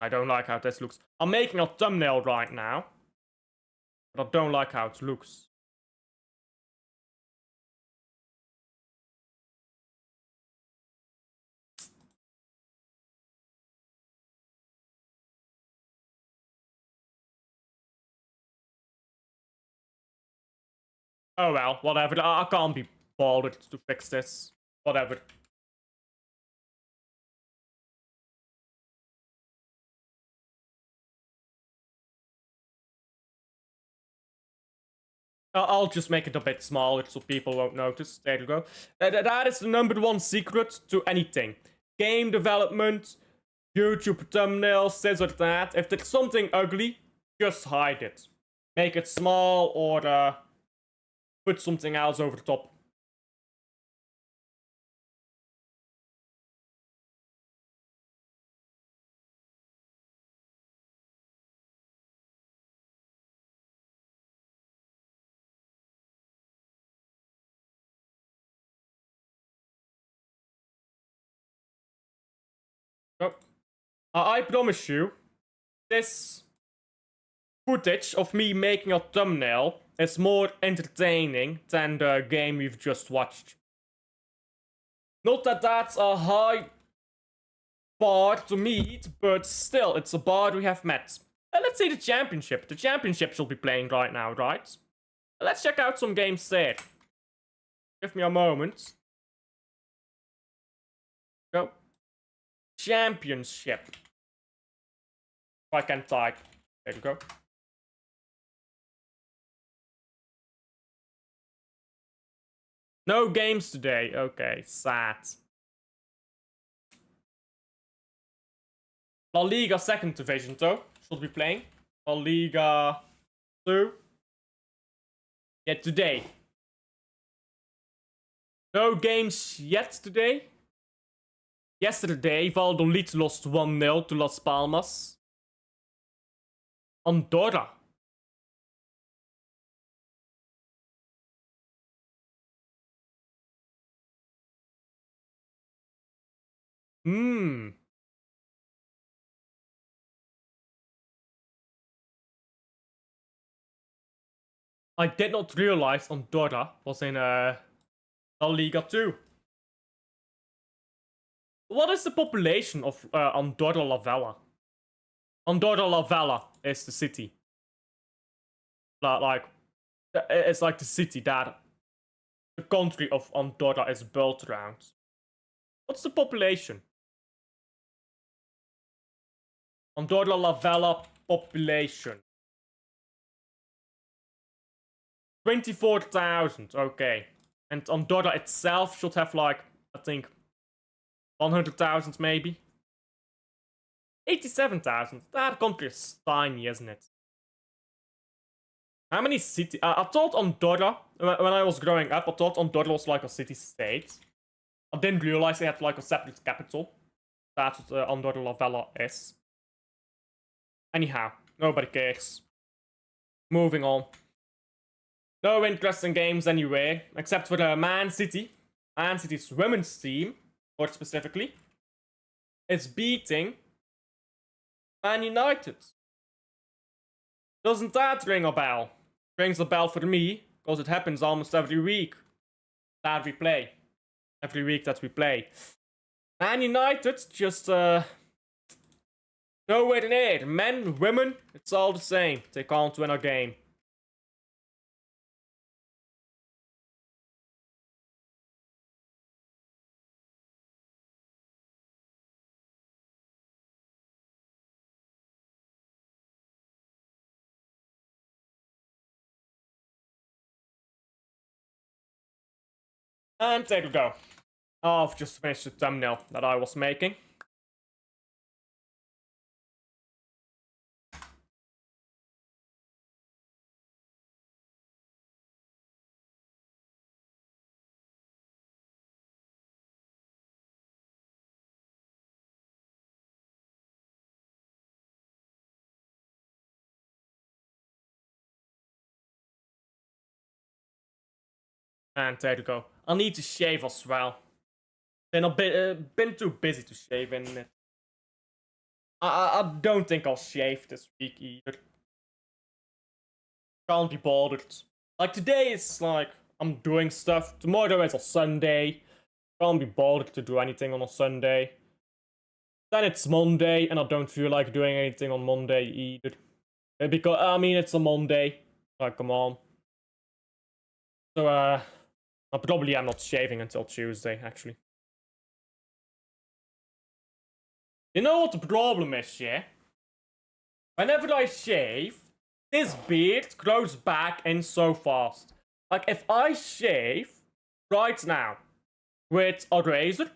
I don't like how this looks. I'm making a thumbnail right now, but I don't like how it looks. Oh well, whatever. I can't be bothered to fix this. Whatever. I'll just make it a bit smaller so people won't notice. There you go. That is the #1 secret to anything. Game development, YouTube thumbnails, this or that. If there's something ugly, just hide it. Make it small or put something else over the top. Oh. I promise you, this footage of me making a thumbnail is more entertaining than the game we've just watched. Not that that's a high bar to meet, but still, it's a bar we have met. Let's see the championship. The championship shall be playing right now, right? Let's check out some games there. Give me a moment. Go. Championship. If I can type. There you go. No games today. Okay, sad. La Liga 2nd division, though. Should be playing. La Liga 2. Yeah, today. No games yet today. Yesterday, Valladolid lost 1-0 to Las Palmas. Andorra. I did not realize Andorra was in La Liga 2. What is the population of Andorra la Vella? Andorra la Vella is the city. Like, it's like the city that the country of Andorra is built around. What's the population? Andorra la Vella population. 24,000, okay. And Andorra itself should have like, I think, 100,000 maybe. 87,000. That country is tiny, isn't it? How many cities? I thought Andorra, when I was growing up, I thought Andorra was like a city-state. I didn't realize they had like a separate capital. That's what Andorra la Vella is. Anyhow, nobody cares. Moving on. No interesting games anyway, except for Man City. Man City's women's team, more specifically, is beating Man United. Doesn't that ring a bell? Rings a bell for me, because it happens almost every week that we play. Every week that we play. Man United just nowhere near. Men, women, it's all the same. They can't win a game. And there we go. I've just finished the thumbnail that I was making. And there we go. I need to shave as well. Been too busy to shave in it. I don't think I'll shave this week either. Can't be bothered. Like today is like I'm doing stuff. Tomorrow is a Sunday. Can't be bothered to do anything on a Sunday. Then it's Monday and I don't feel like doing anything on Monday either. Because I mean it's a Monday. Like come on. So I'm not shaving until Tuesday actually. You know what the problem is, yeah? Whenever I shave, this beard grows back in so fast. Like, if I shave right now with a razor,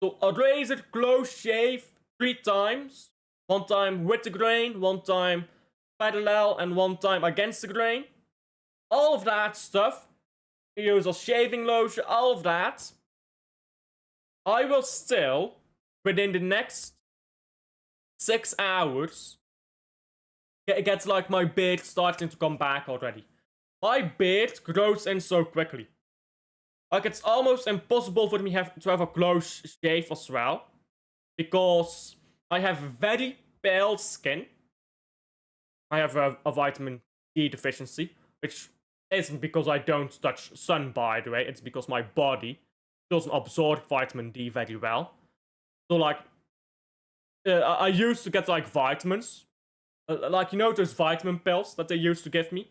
so a razor close shave 3 times, 1 time with the grain, 1 time parallel, and 1 time against the grain, all of that stuff, use a shaving lotion, all of that, I will still, within the next 6 hours, it gets like my beard starting to come back already. My beard grows in so quickly. Like it's almost impossible for me to have a close shave as well. Because I have very pale skin. I have a vitamin D deficiency. Which isn't because I don't touch sun, by the way. It's because my body doesn't absorb vitamin D very well. So like, I used to get like vitamins. Like, you know those vitamin pills that they used to give me?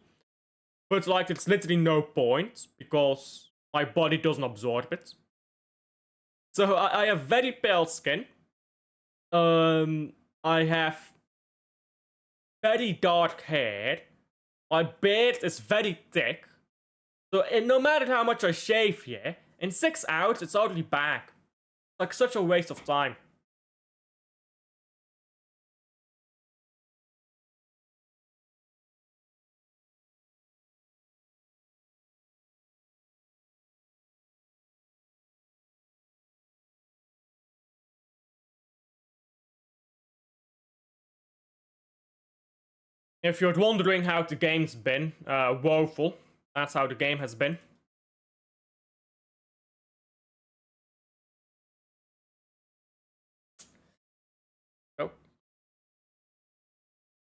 But like, it's literally no point, because my body doesn't absorb it. So I have very pale skin. I have very dark hair. My beard is very thick. So no matter how much I shave here, in 6 hours it's already back. It's like such a waste of time. If you're wondering how the game's been, woeful. That's how the game has been. Oh.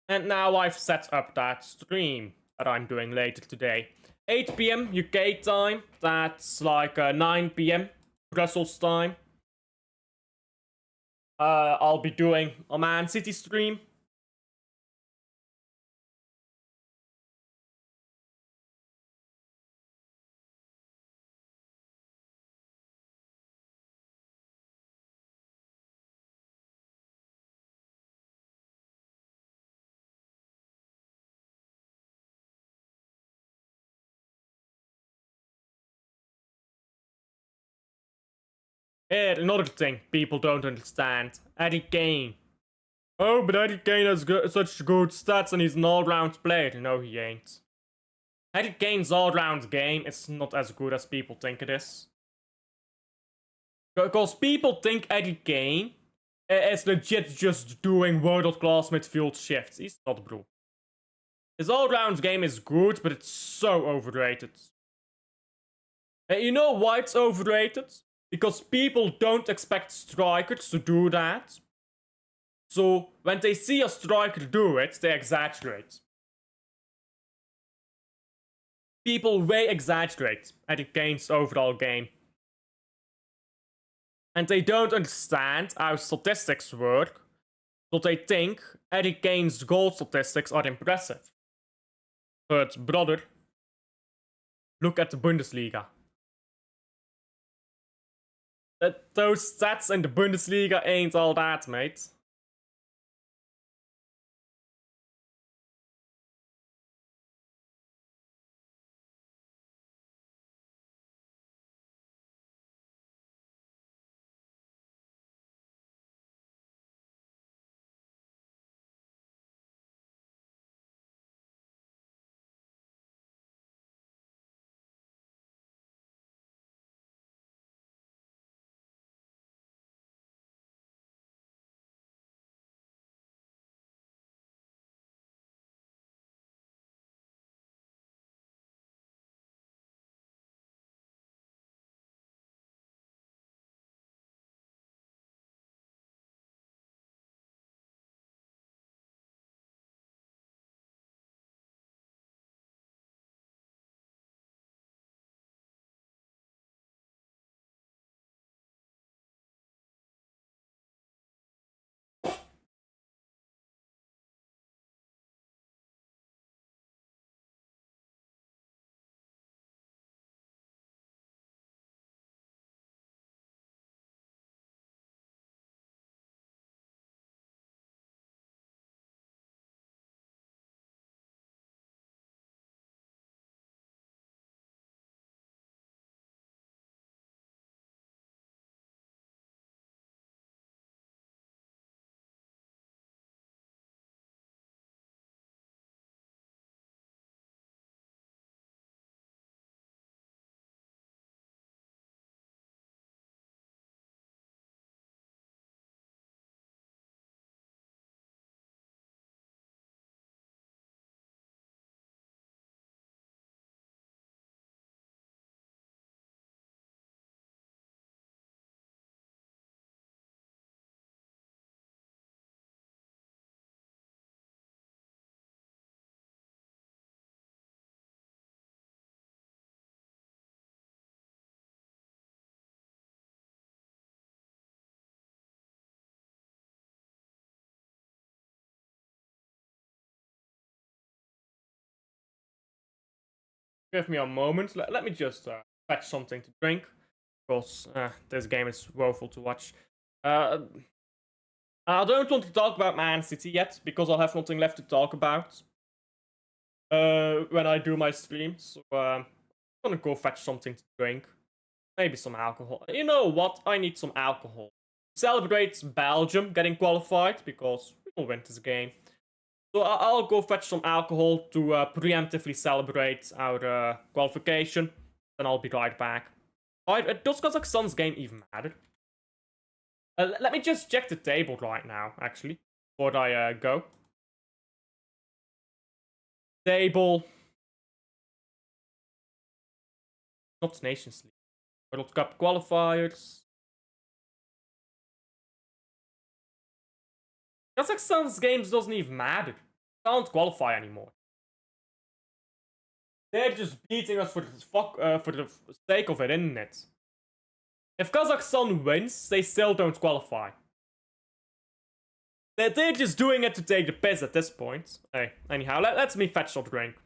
And now I've set up that stream that I'm doing later today. 8 PM UK time, that's like 9 PM Brussels time. I'll be doing a Man City stream. Another thing people don't understand. Eddie Kane. Oh, but Eddie Kane has such good stats and he's an all-round player. No, he ain't. Eddie Kane's all-round game is not as good as people think it is. Because people think Eddie Kane is legit just doing world-class midfield shifts. He's not, bro. His all-round game is good, but it's so overrated. And you know why it's overrated? Because people don't expect strikers to do that. So when they see a striker do it, they exaggerate. People way exaggerate Eddie Kane's overall game. And they don't understand how statistics work, so they think Eddie Kane's goal statistics are impressive. But brother, look at the Bundesliga. Those stats in the Bundesliga ain't all that, mate. Give me a moment. Let me just fetch something to drink. Because this game is woeful to watch. I don't want to talk about Man City yet, because I'll have nothing left to talk about when I do my stream. So I'm gonna go fetch something to drink. Maybe some alcohol. You know what? I need some alcohol. Celebrate Belgium getting qualified, because we will win this game. So I'll go fetch some alcohol to preemptively celebrate our qualification. Then I'll be right back. Alright, does Kazakhstan's game even matter? Let me just check the table right now, actually, before I go. Table. Not Nations League. World Cup qualifiers. Kazakhstan's games doesn't even matter. Can't qualify anymore. They're just beating us for the sake of it, isn't it? If Kazakhstan wins, they still don't qualify. They're just doing it to take the piss at this point. Hey, anyhow, let's me fetch some drink.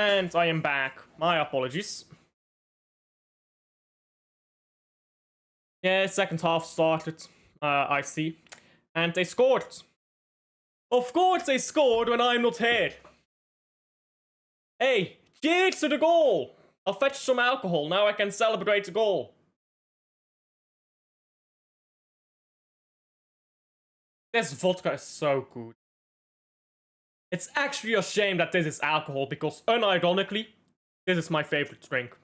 And I am back. My apologies. Yeah, second half started, I see. And they scored. Of course they scored when I'm not here. Hey, cheers to the goal! I'll fetch some alcohol, now I can celebrate the goal. This vodka is so good. It's actually a shame that this is alcohol, because unironically, this is my favorite drink.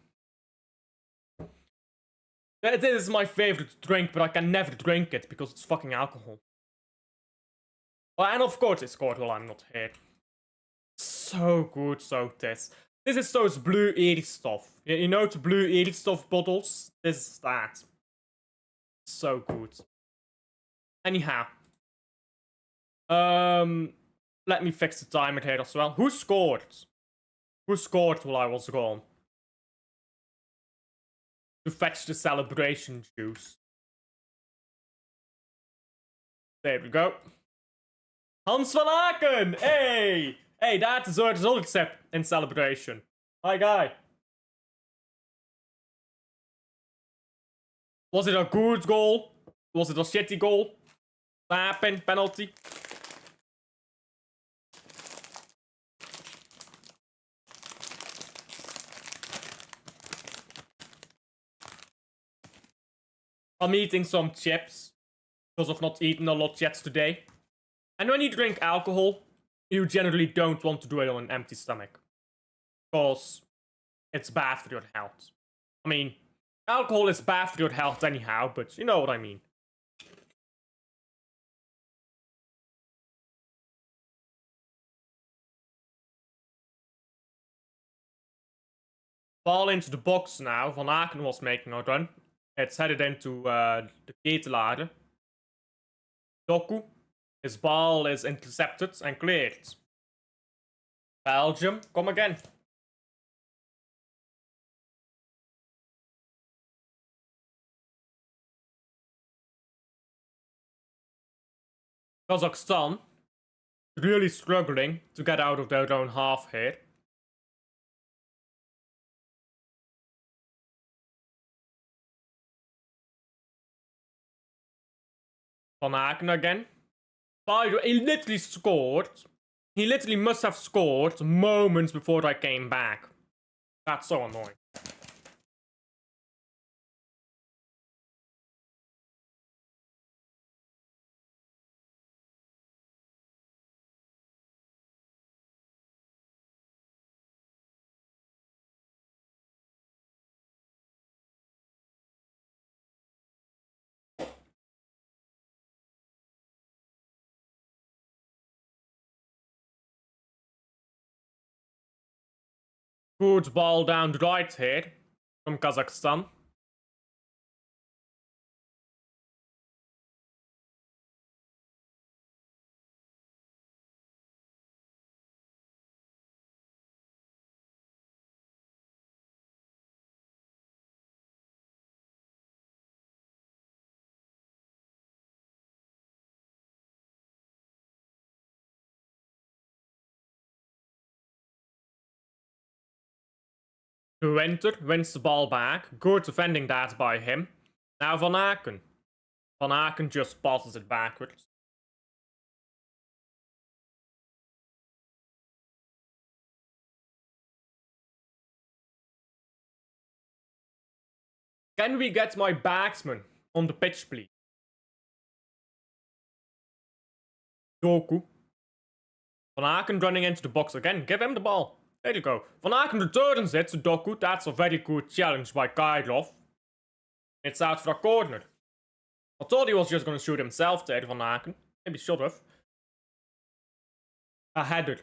This is my favorite drink, but I can never drink it because it's fucking alcohol. Well, and of course it's scored while I'm not here. So good, so this. This is those blue eerie stuff. You know the blue eerie stuff bottles? This is that. So good. Anyhow. Let me fix the timer here as well. Who scored? Who scored while I was gone? To fetch the celebration juice. There we go. Hans van Aken! Hey! Hey, that deserves all except in celebration. My guy. Was it a good goal? Was it a shitty goal? Happened, penalty. I'm eating some chips because I've not eaten a lot yet today. And when you drink alcohol, you generally don't want to do it on an empty stomach. Because it's bad for your health. I mean, alcohol is bad for your health anyhow, but you know what I mean. Ball into the box now. Van Aken was making a run. It's headed into the Ketelare. Doku. His ball is intercepted and cleared. Belgium, come again. Kazakhstan really struggling to get out of their own half here. Van Aken again. By the way, he literally scored. He literally must have scored moments before I came back. That's so annoying. Good ball down the right here from Kazakhstan. Winter wins the ball back. Good defending that by him. Now Van Aken. Van Aken just passes it backwards. Can we get my batsman on the pitch, please? Doku. Van Aken running into the box again. Give him the ball. There you go. Van Aken returns it to Doku. That's a very good challenge by Kailov. It's out for a corner. I thought he was just going to shoot himself there, Van Aken. Maybe should have. A header.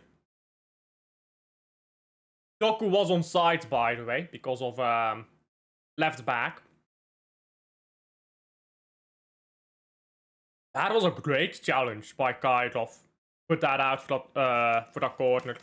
Doku was on side, by the way, because of left back. That was a great challenge by Kailov. Put that out for that corner.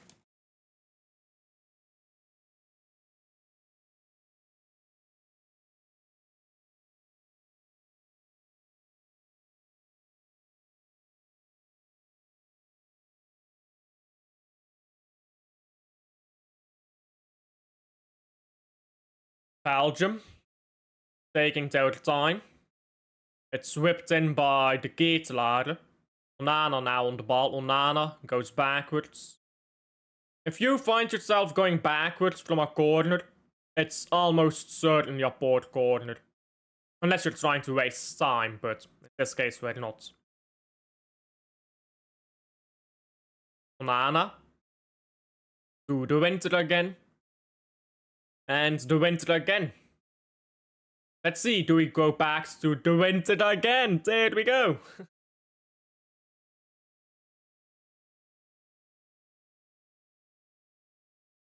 Belgium taking their time. It's whipped in by the Ketelaar. Onana now on the ball. Onana goes backwards. If you find yourself going backwards from a corner, it's almost certainly a poor corner. Unless you're trying to waste time, but in this case we're not. Onana. To the winter again. And the winter again. Let's see, do we go back to the winter again? There we go.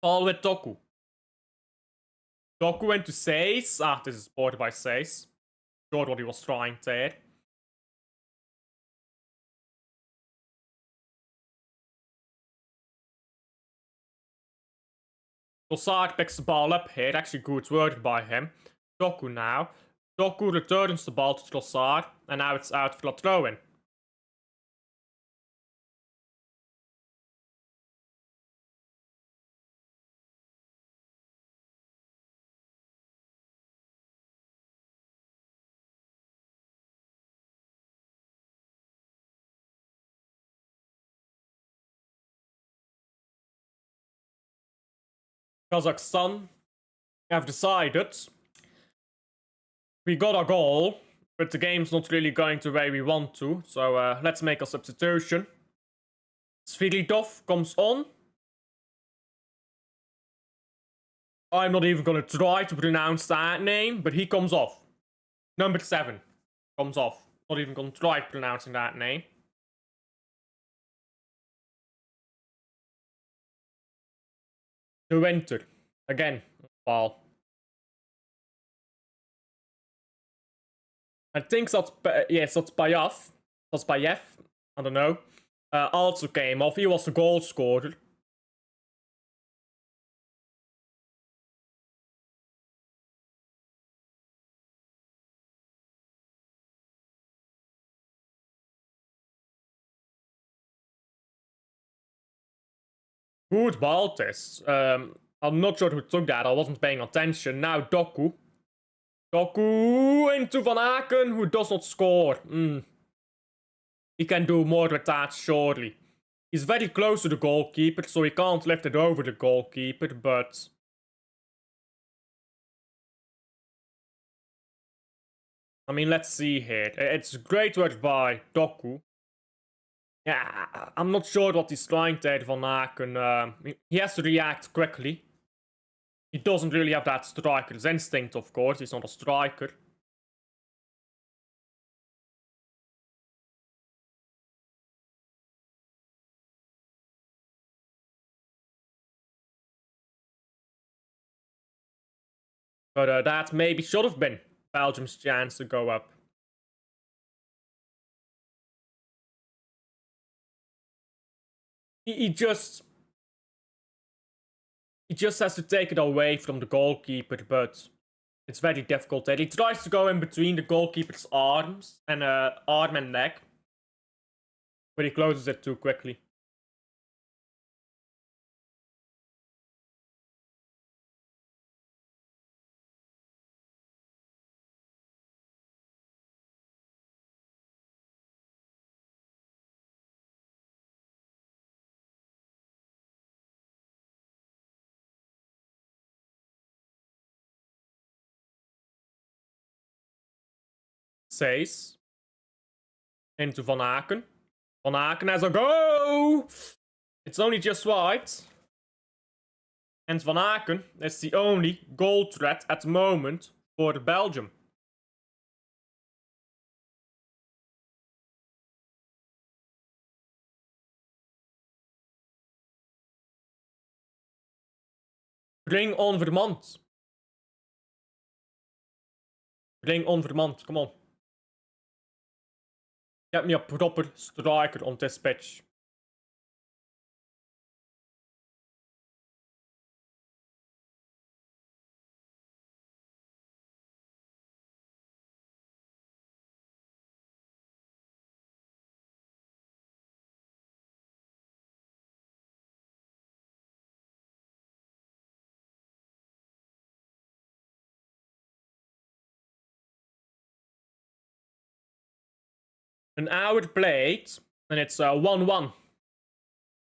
Ball with Doku. Doku went to Seis. Ah, this is supported by Seis. Sure what he was trying there. Trossard picks the ball up here. Actually good work by him. Doku now. Doku returns the ball to Trossard. And now it's out for a throw-in. Kazakhstan have decided we got a goal, but the game's not really going the way we want to, so let's make a substitution. Sviridov comes on. I'm not even gonna try to pronounce that name, but he comes off. Number 7 comes off. Not even gonna try pronouncing that name. The winter. Again. Ball. I think that's Bayev. That's Bayev. I don't know. Also came off. He was the goal scorer. Good ball test. I'm not sure who took that. I wasn't paying attention. Now Doku. Doku into Van Aken, who does not score. He can do more with that, surely. He's very close to the goalkeeper, so he can't lift it over the goalkeeper, but... I mean, let's see here. It's great work by Doku. Yeah, I'm not sure what he's trying there, Van Aken. He has to react quickly. He doesn't really have that striker's instinct, of course. He's not a striker. But that maybe should have been Belgium's chance to go up. He just has to take it away from the goalkeeper, but it's very difficult there. He tries to go in between the goalkeeper's arms and arm and neck, but he closes it too quickly. Says into Van Aken. Van Aken has a go! It's only just wide. And Van Aken is the only goal threat at the moment for Belgium. Bring on Vermont. Bring on Vermont, come on. Get me a proper striker on this pitch. an hour played, and it's 1-1.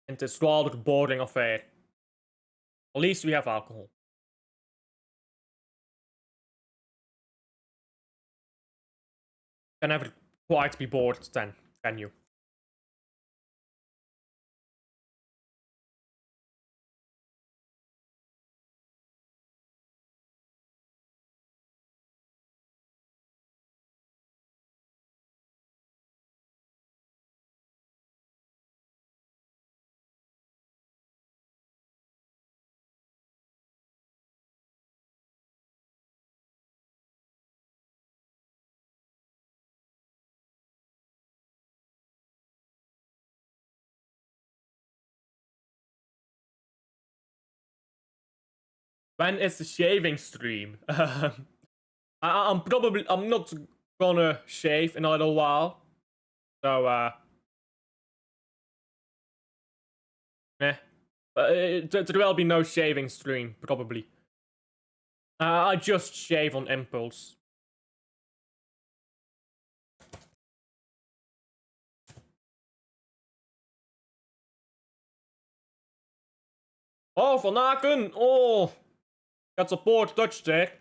And it's rather boring affair. At least we have alcohol. Can never quite be bored then, can you? When is the shaving stream? I'm not gonna shave in a little while. So, there will be no shaving stream, probably. I just shave on impulse. Oh, Van Aken! Oh! Got a poor touch there.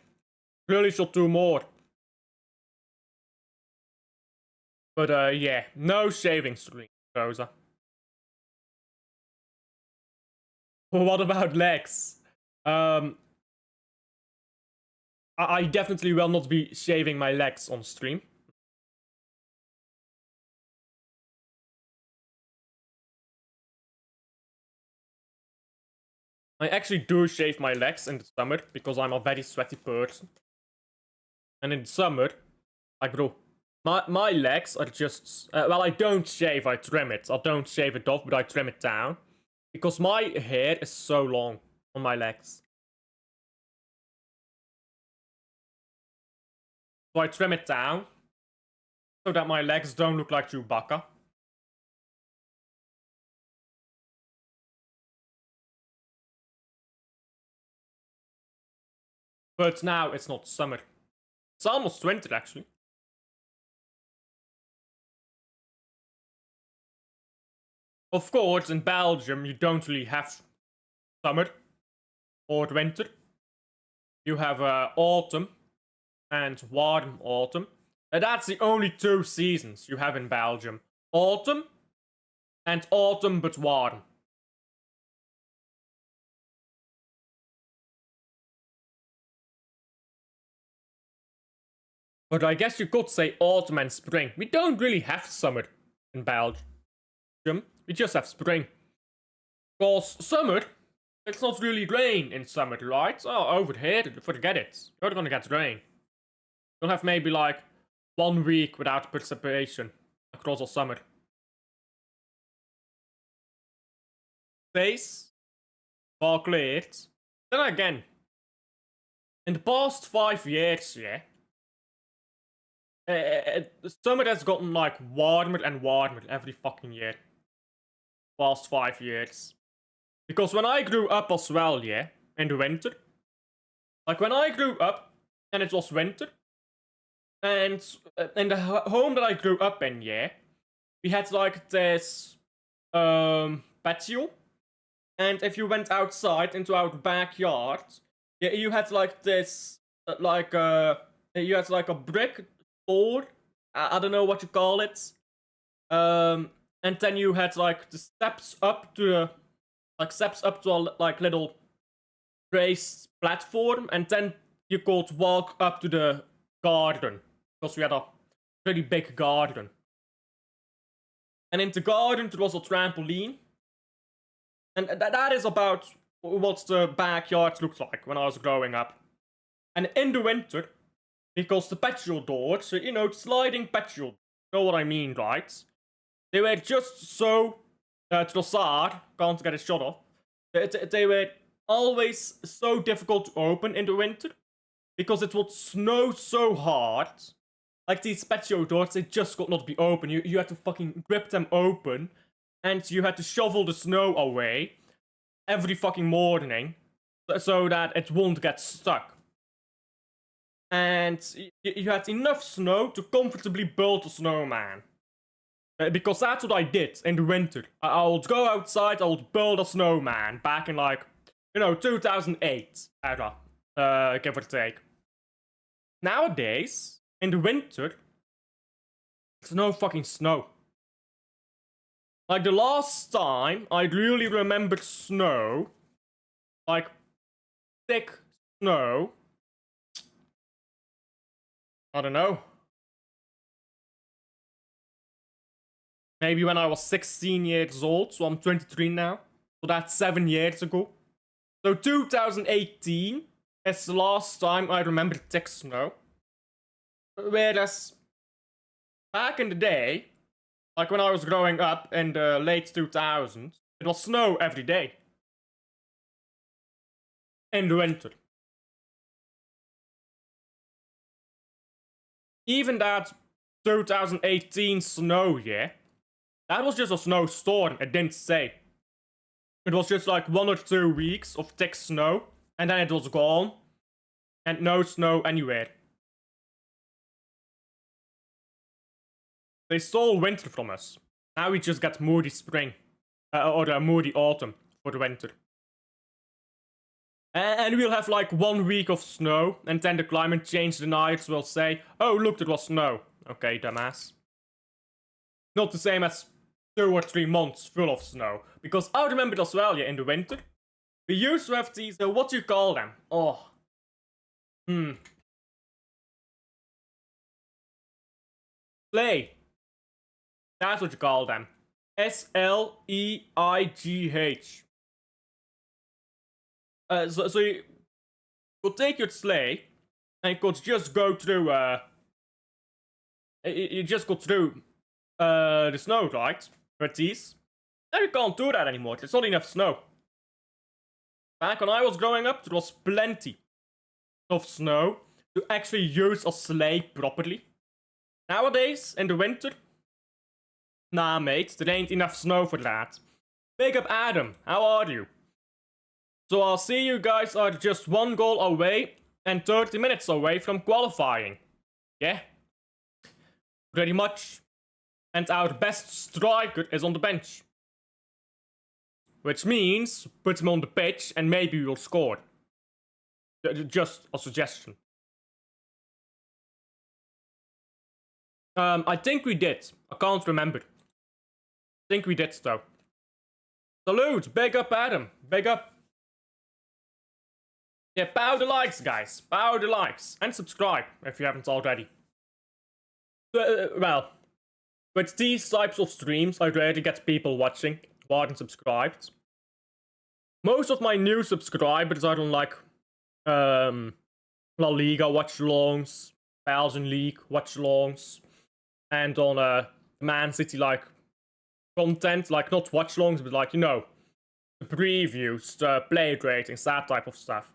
Really should do more. But, yeah. No shaving stream, Rosa. What about legs? I definitely will not be shaving my legs on stream. I actually do shave my legs in the summer because I'm a very sweaty person. And in the summer, like bro, my legs are just well, I don't shave, I trim it. I don't shave it off, but I trim it down because my hair is so long on my legs. So I trim it down so that my legs don't look like Chewbacca. But now it's not summer. It's almost winter, actually. Of course, in Belgium, you don't really have summer or winter. You have autumn and warm autumn. And that's the only two seasons you have in Belgium. Autumn and autumn but warm. But I guess you could say autumn and spring. We don't really have summer in Belgium. We just have spring. Because summer, it's not really rain in summer, right? Oh, over here, forget it. You're gonna get rain. You'll have maybe like 1 week without precipitation across the summer. Days are cleared. Then again, in the past 5 years, yeah, summer has gotten like warmer and warmer every fucking year. Past 5 years. Because when I grew up as well, yeah, in the winter, like when I grew up and it was winter, and in the home that I grew up in, yeah, we had like this patio, and if you went outside into our backyard, yeah, you had like this, you had like a brick door. I don't know what you call it. And then you had like the steps up to a like little raised platform, and then you could walk up to the garden because we had a pretty big garden. And in the garden there was a trampoline, and that is about what the backyard looked like when I was growing up. And in the winter, because the patio doors, so, you know, sliding patio, you know what I mean, right? They were just so Trossard can't get a shot off. They were always so difficult to open in the winter because it would snow so hard. Like these patio doors, they just could not be open. You had to fucking grip them open, and you had to shovel the snow away every fucking morning so that it won't get stuck. And you had enough snow to comfortably build a snowman. Because that's what I did in the winter. I would go outside, I would build a snowman back in, like, 2008 era, give or take. Nowadays, in the winter, there's no fucking snow. Like, the last time I really remembered snow, like, thick snow, I don't know. Maybe when I was 16 years old, so I'm 23 now. So that's 7 years ago. So 2018 is the last time I remember thick snow. Whereas back in the day, like when I was growing up in the late 2000s, it was snow every day. In the winter. Even that 2018 snow year, that was just a snowstorm, it didn't say. It was just like 1 or 2 weeks of thick snow, and then it was gone. And no snow anywhere. They stole winter from us. Now we just get moody spring. Or a moody autumn for the winter. And we'll have like 1 week of snow, and then the climate change deniers will say, oh look, there was snow. Okay, dumbass. Not the same as 2 or 3 months full of snow. Because I remember as well, yeah, in the winter, we used to have these, what do you call them? Oh. Sleigh. That's what you call them. S-L-E-I-G-H. So you could take your sleigh and you could just go through, you just go through the snow, right? With these. Now you can't do that anymore. There's not enough snow. Back when I was growing up, there was plenty of snow to actually use a sleigh properly. Nowadays, in the winter, nah mate, there ain't enough snow for that. Big up Adam, how are you? So I'll see you guys are just 1 goal away and 30 minutes away from qualifying. Yeah? Pretty much. And our best striker is on the bench. Which means, put him on the pitch and maybe we'll score. Just a suggestion. I think we did. I can't remember. I think we did though. Salute! Big up Adam. Big up. Yeah, power the likes, guys. Power the likes. And subscribe if you haven't already. Well, with these types of streams, I rarely get people watching who aren't subscribed. Most of my new subscribers are on like La Liga watchalongs, Belgian League watchalongs, and on Man City like content, like not watchalongs, but like, the previews, the play ratings, that type of stuff.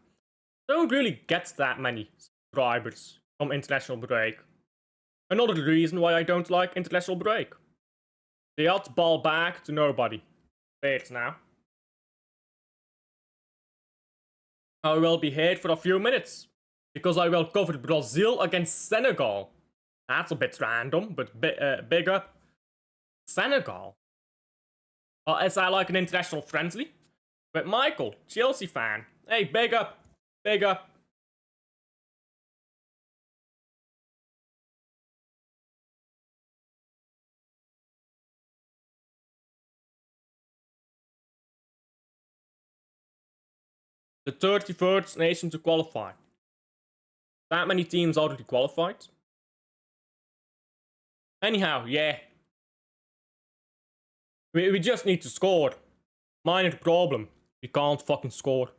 Don't really get that many subscribers from international break. Another reason why I don't like international break. The odd ball back to nobody. Wait now. I will be here for a few minutes, because I will cover Brazil against Senegal. That's a bit random, but big up. Senegal? Is that like an international friendly? But Michael, Chelsea fan. Hey, big up. Big up. The 31st nation to qualify. That many teams already qualified. Anyhow, yeah. We just need to score. Minor problem. We can't fucking score.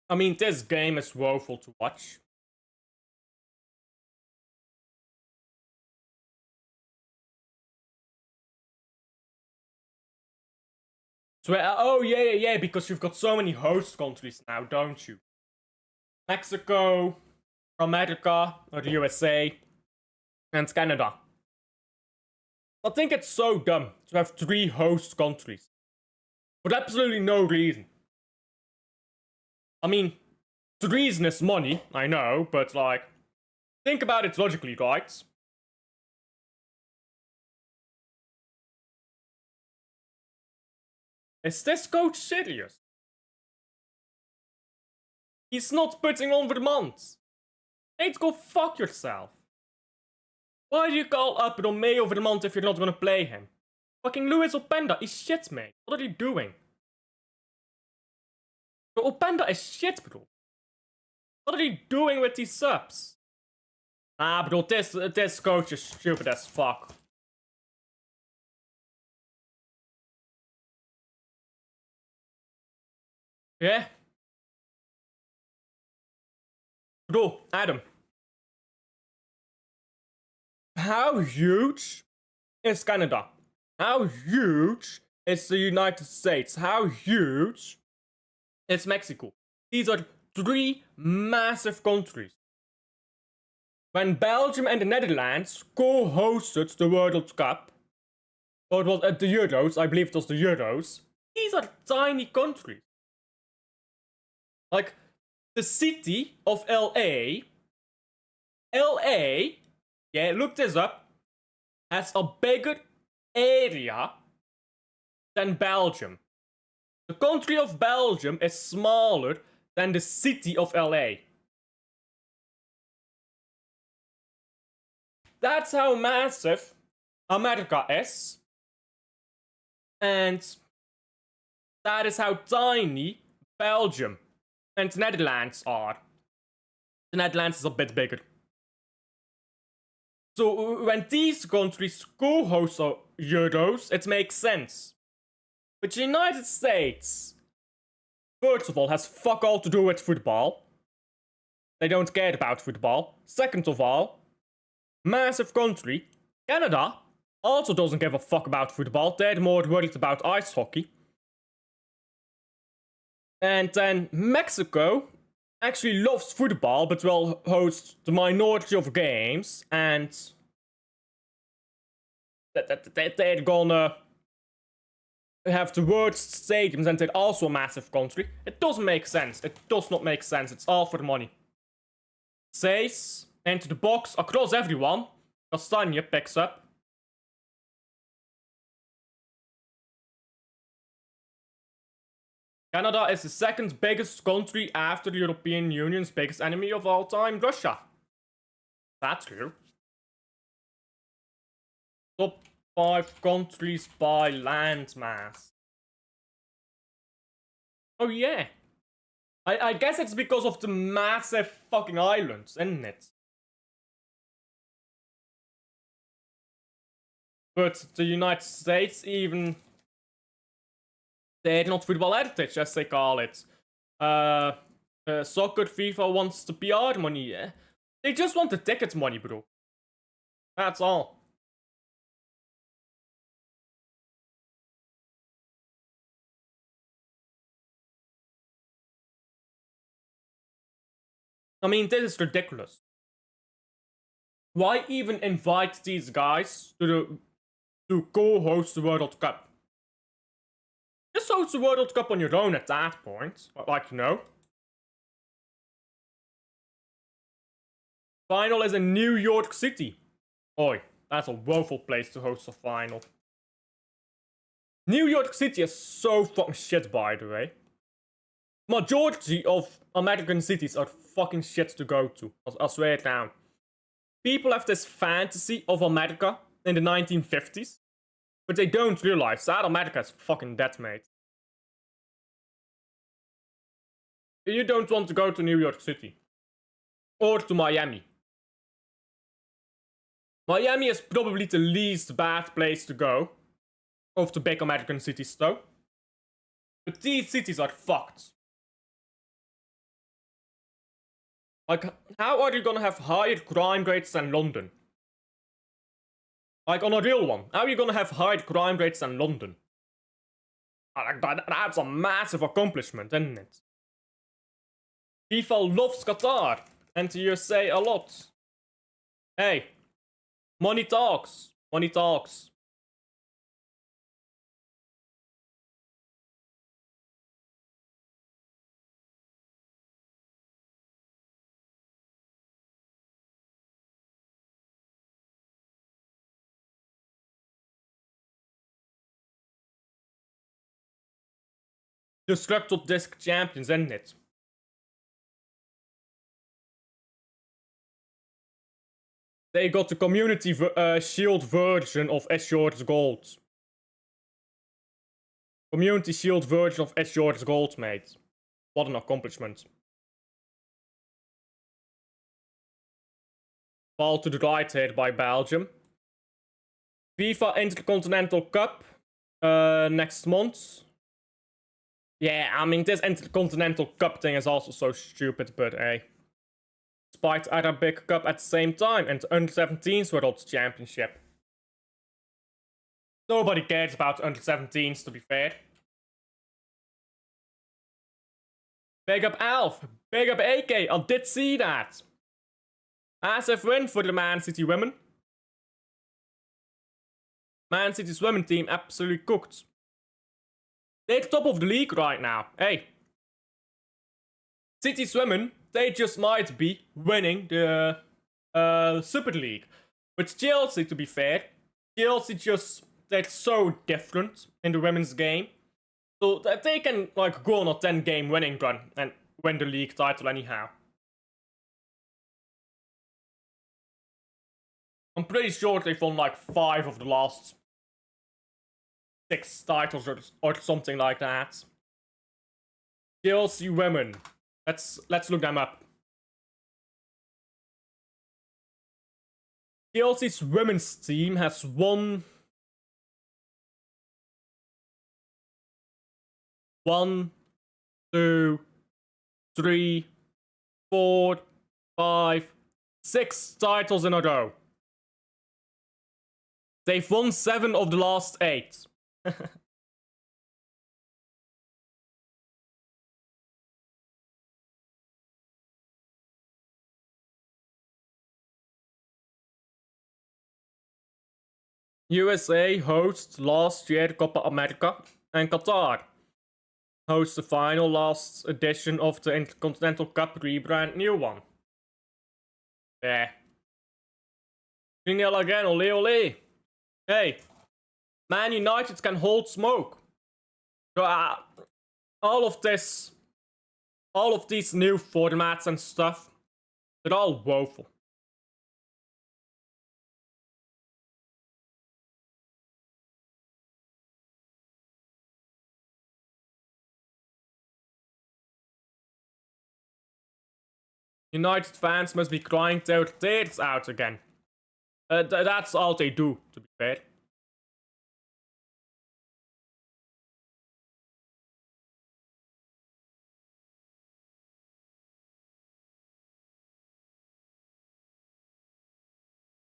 I mean, this game is woeful to watch. Oh, yeah, because you've got so many host countries now, don't you? Mexico, America, or the USA, and Canada. I think it's so dumb to have 3 host countries. For absolutely no reason. I mean, the reason is money, I know, but like, think about it logically, right? Is this coach serious? He's not putting on the month. Mate, go fuck yourself. Why do you call up Romeo over the month if you're not gonna play him? Fucking Luis Openda is shit, mate. What are you doing? Bro, Openda is shit, bro. What are you doing with these subs? Ah, bro, this coach is stupid as fuck. Yeah? Bro, Adam. How huge is Canada? How huge is the United States? How huge is Mexico? These are 3 massive countries. When Belgium and the Netherlands co-hosted the World Cup, or it was at the Euros, I believe it was the Euros, these are tiny countries. Like, the city of LA, yeah, look this up, has a bigger area than Belgium. The country of Belgium is smaller than the city of LA. That's how massive America is. And that is how tiny Belgium and the Netherlands are. The Netherlands is a bit bigger. So when these countries co-host Euros, it makes sense. But the United States, first of all, has fuck all to do with football. They don't care about football. Second of all, massive country. Canada also doesn't give a fuck about football. They're more worried about ice hockey. And then Mexico actually loves football, but will host the minority of games, and they're gonna have the worst stadiums, and they're also a massive country. It doesn't make sense. It does not make sense. It's all for the money. Says, into the box, across everyone. Castanje picks up. Canada is the second biggest country after the European Union's biggest enemy of all time, Russia. That's true. Top 5 countries by landmass. Oh yeah. I guess it's because of the massive fucking islands, isn't it? But the United States even... They're not football heritage, as they call it. Soccer, FIFA wants the PR money, yeah? They just want the ticket money, bro. That's all. I mean, this is ridiculous. Why even invite these guys to co-host the World Cup? Just host the World Cup on your own at that point. Like, you know. Final is in New York City. Oi, that's a woeful place to host a final. New York City is so fucking shit, by the way. Majority of American cities are fucking shit to go to. I'll swear it down. People have this fantasy of America in the 1950s. But they don't realize that America is fucking dead, mate. You don't want to go to New York City. Or to Miami. Miami is probably the least bad place to go. Of the big American cities, though. But these cities are fucked. Like, how are you gonna have higher crime rates than London? Like, on a real one, how are you gonna have higher crime rates than London? That's a massive accomplishment, isn't it? FIFA loves Qatar and the USA a lot. Hey, money talks. Money talks. Destructo Disc champions, isn't it? They got the community shield version of Short's Gold. Community shield version of Short's Gold, mate. What an accomplishment. Fall to the right here by Belgium. FIFA Intercontinental Cup next month. Yeah, I mean, this Intercontinental Cup thing is also so stupid, but hey. Despite Arabic Cup at the same time and the Under-17s World Championship. Nobody cares about Under-17s, to be fair. Big up Alf, big up AK, I did see that. Massive win for the Man City women. Man City's women team absolutely cooked. They're top of the league right now. Hey. City's women, they just might be winning the Super League. With Chelsea, to be fair, Chelsea just, they're so different in the women's game. So that they can like go on a 10-game winning run and win the league title anyhow. I'm pretty sure they've won like 5 of the last 6 titles or something like that. Chelsea women. Let's look them up. Chelsea's women's team has won 1, 2, 3, 4, 5, 6 titles in a row. They've won 7 of the last 8. USA hosts last year Copa America and Qatar hosts the final last edition of the Intercontinental Cup rebrand new one. Yeah. 3-0 again, ole ole. Hey, Man United can hold smoke. So, all of these new formats and stuff, they're all woeful. United fans must be crying their tears out again. That's all they do, to be fair.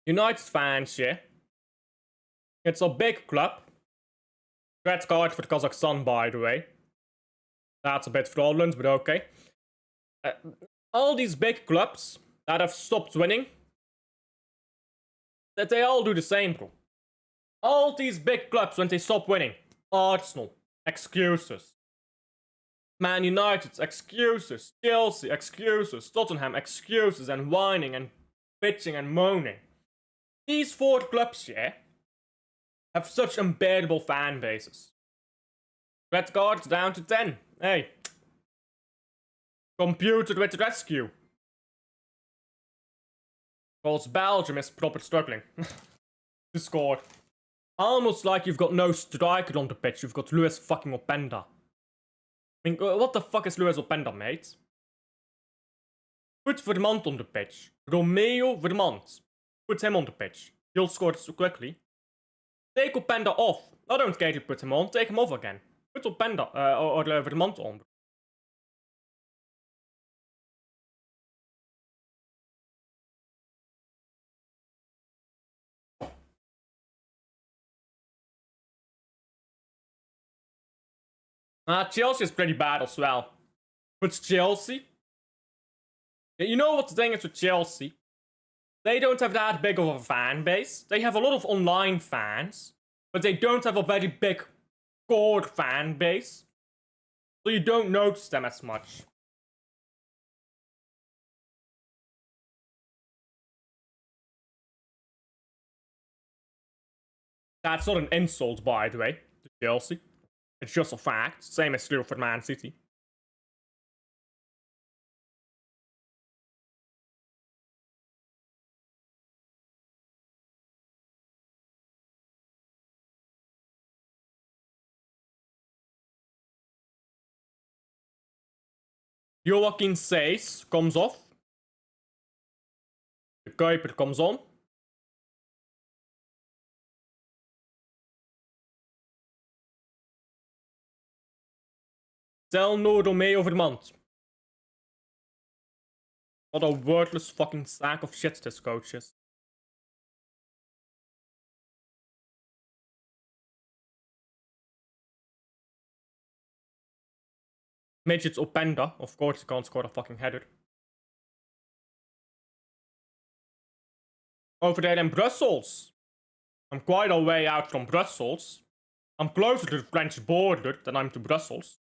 United fans, yeah. It's a big club. Red card for Kazakhstan, by the way. That's a bit fraudulent, but okay. All these big clubs that have stopped winning, that they all do the same, bro. All these big clubs, when they stop winning, Arsenal, excuses. Man United, excuses. Chelsea, excuses. Tottenham, excuses. And whining and bitching and moaning. These 4 clubs, yeah, have such unbearable fan bases. Red cards down to 10. Hey. Computer with rescue. Because Belgium is proper struggling to score. Almost like you've got no striker on the pitch, you've got Luis fucking Openda. I mean, what the fuck is Luis Openda, mate? Put Vermont on the pitch. Romeo Vermont. Put him on the pitch. He'll score so quickly. Take Openda off. I don't care if you put him on, take him off again. Put Openda or Vermont on. Chelsea is pretty bad as well. But Chelsea, you know what the thing is with Chelsea? They don't have that big of a fan base. They have a lot of online fans, but they don't have a very big core fan base. So you don't notice them as much. That's not an insult, by the way, to Chelsea. It's just a fact. Same as true for Man City. Joaquin says comes off. The Kuiper comes on. Stel no Romeo Vermont. What a worthless fucking sack of shit this coach is. Midget's Openda. Of course he can't score a fucking header. Over there in Brussels. I'm quite a way out from Brussels. I'm closer to the French border than I'm to Brussels.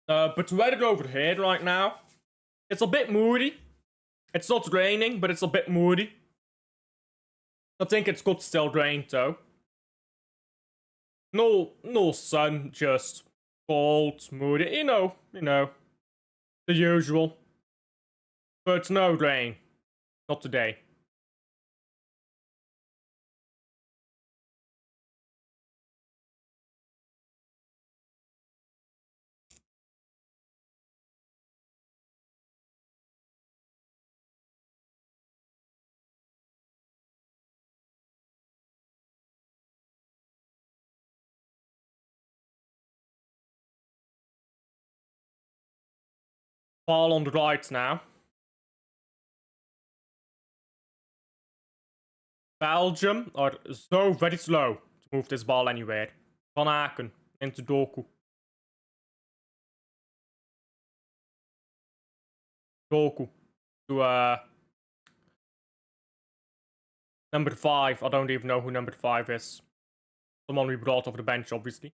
But the weather over here right now, it's a bit moody. It's not raining, but it's a bit moody. I think it's could still rain though. No sun, just cold, moody. You know, the usual. But no rain, not today. Ball on the right now. Belgium are so very slow to move this ball anywhere. Van Aken into Doku. Doku to number 5. I don't even know who number 5 is. Someone we brought off the bench, obviously.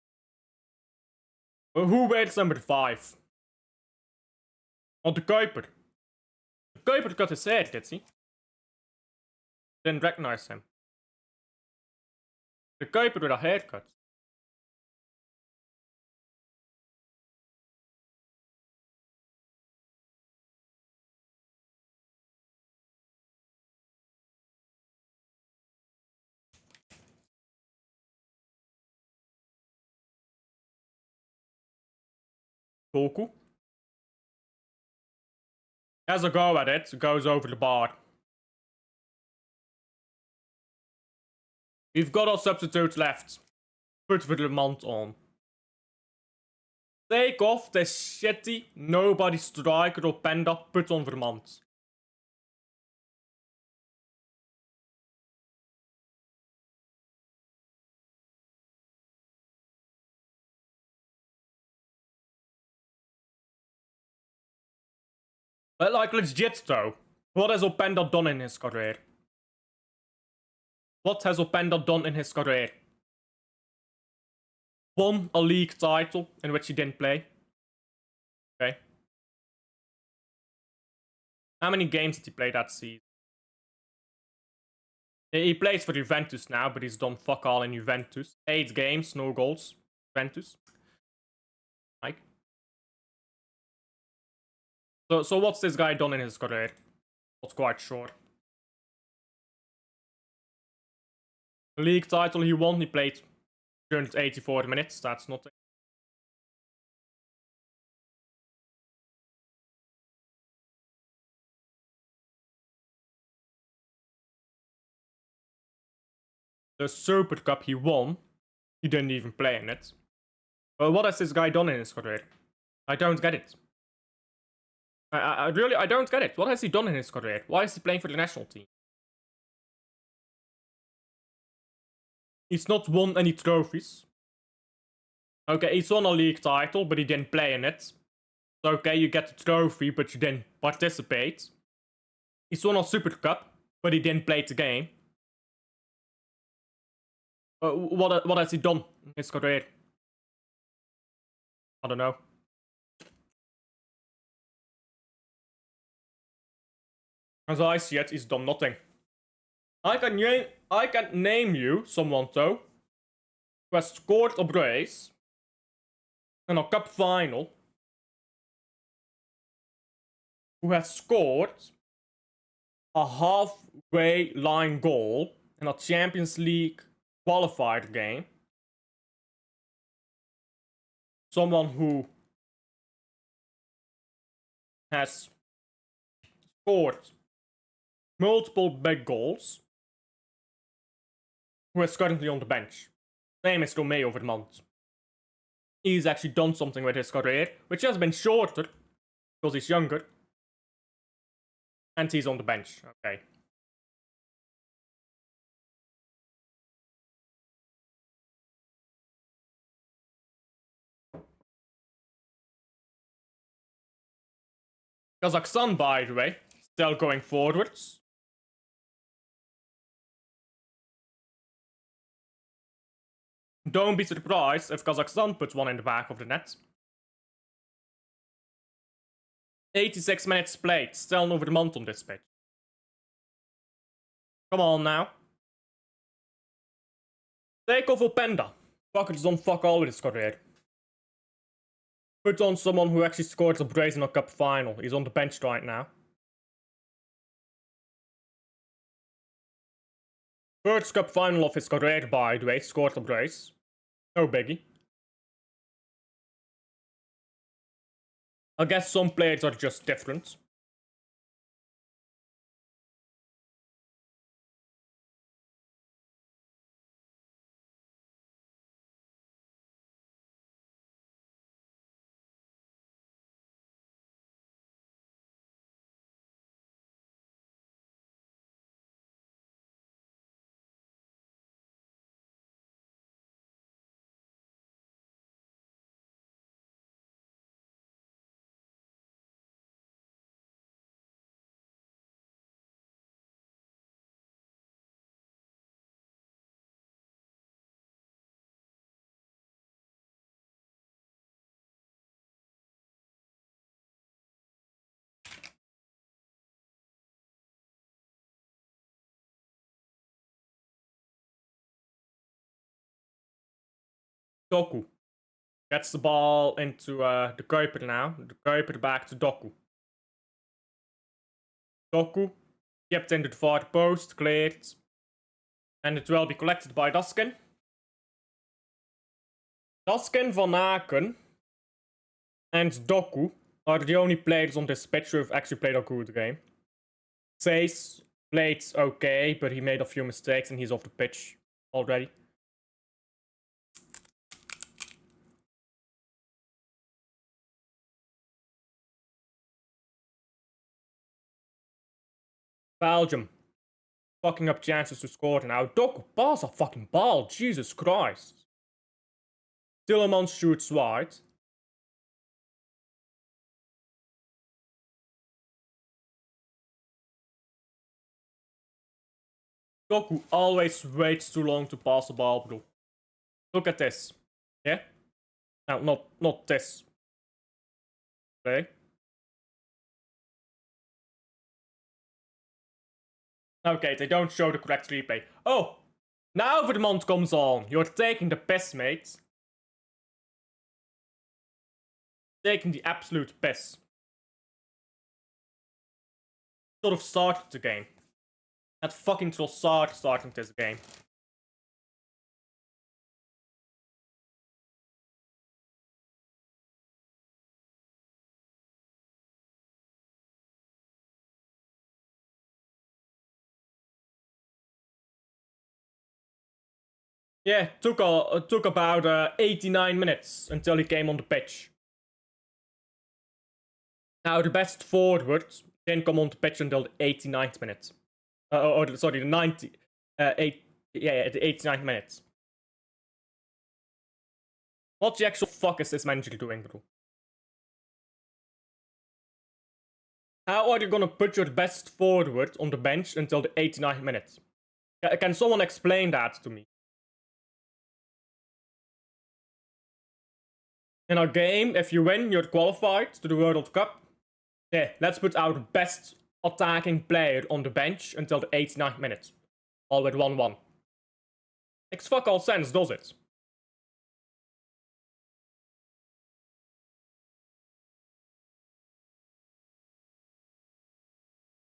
But who wears number 5? Oh, the Kuiper. The Kuiper got his hair, did he? Didn't recognize him. The Kuiper with a haircut. Doku. Has a go at it, goes over the bar. We've got our substitutes left. Put Vermont on. Take off this shitty, nobody striker Openda, put on Vermont. But like legit though, what has Openda done in his career? What has Openda done in his career? Won a league title in which he didn't play. Okay. How many games did he play that season? He plays for Juventus now, but he's done fuck all in Juventus. 8 games, no goals. Juventus. Like. So what's this guy done in his career? Not quite sure. The league title he won, he played 284 minutes. That's nothing. The Super Cup he won, he didn't even play in it. But what has this guy done in his career? I don't get it. I don't get it. What has he done in his career? Why is he playing for the national team? He's not won any trophies. Okay, he's won a league title, but he didn't play in it. So, okay, you get the trophy, but you didn't participate. He's won a Super Cup, but he didn't play the game. What has he done in his career? I don't know. As I see it, he's done nothing. I can name you someone though who has scored a brace in a cup final, who has scored a halfway line goal in a Champions League qualifier game. Someone who has scored multiple big goals, who is currently on the bench. Name is Romeo Vermont. He's actually done something with his career, which has been shorter, because he's younger. And he's on the bench, okay. Kazakhstan, by the way, still going forwards. Don't be surprised if Kazakhstan puts one in the back of the net. 86 minutes played, still no Vermont on this pitch. Come on now. Take off Openda. Fuckers don't fuck all with his career. Put on someone who actually scored a brace in a cup final. He's on the bench right now. First cup final of his career, by the way, scored a brace. No biggie. I guess some players are just different. Doku gets the ball into the Kuiper now. The Kuiper back to Doku. Doku kept into the far post, cleared. And it will be collected by Daskin. Daskin, Van Aken, and Doku are the only players on this pitch who have actually played a good game. Says played okay, but he made a few mistakes and he's off the pitch already. Belgium. Fucking up chances to score now. Doku, pass a fucking ball. Jesus Christ. Tillemans shoots wide. Doku always waits too long to pass the ball, bro. Look at this. Yeah? No, not this. Okay. Okay, they don't show the correct replay. Oh! Now Vermont comes on. You're taking the piss, mate. Taking the absolute piss. Should have started the game. That fucking Trossard starting this game. Yeah, took about 89 minutes until he came on the pitch. Now the best forward didn't come on the pitch until the 89th minute. Sorry, the 90, the 89th minute. What the actual fuck is this manager doing, bro? How are you gonna put your best forward on the bench until the 89th minute? Can someone explain that to me? In a game, if you win, you're qualified to the World Cup. Yeah, let's put our best attacking player on the bench until the 89th minute. All with 1-1. Makes fuck all sense, does it?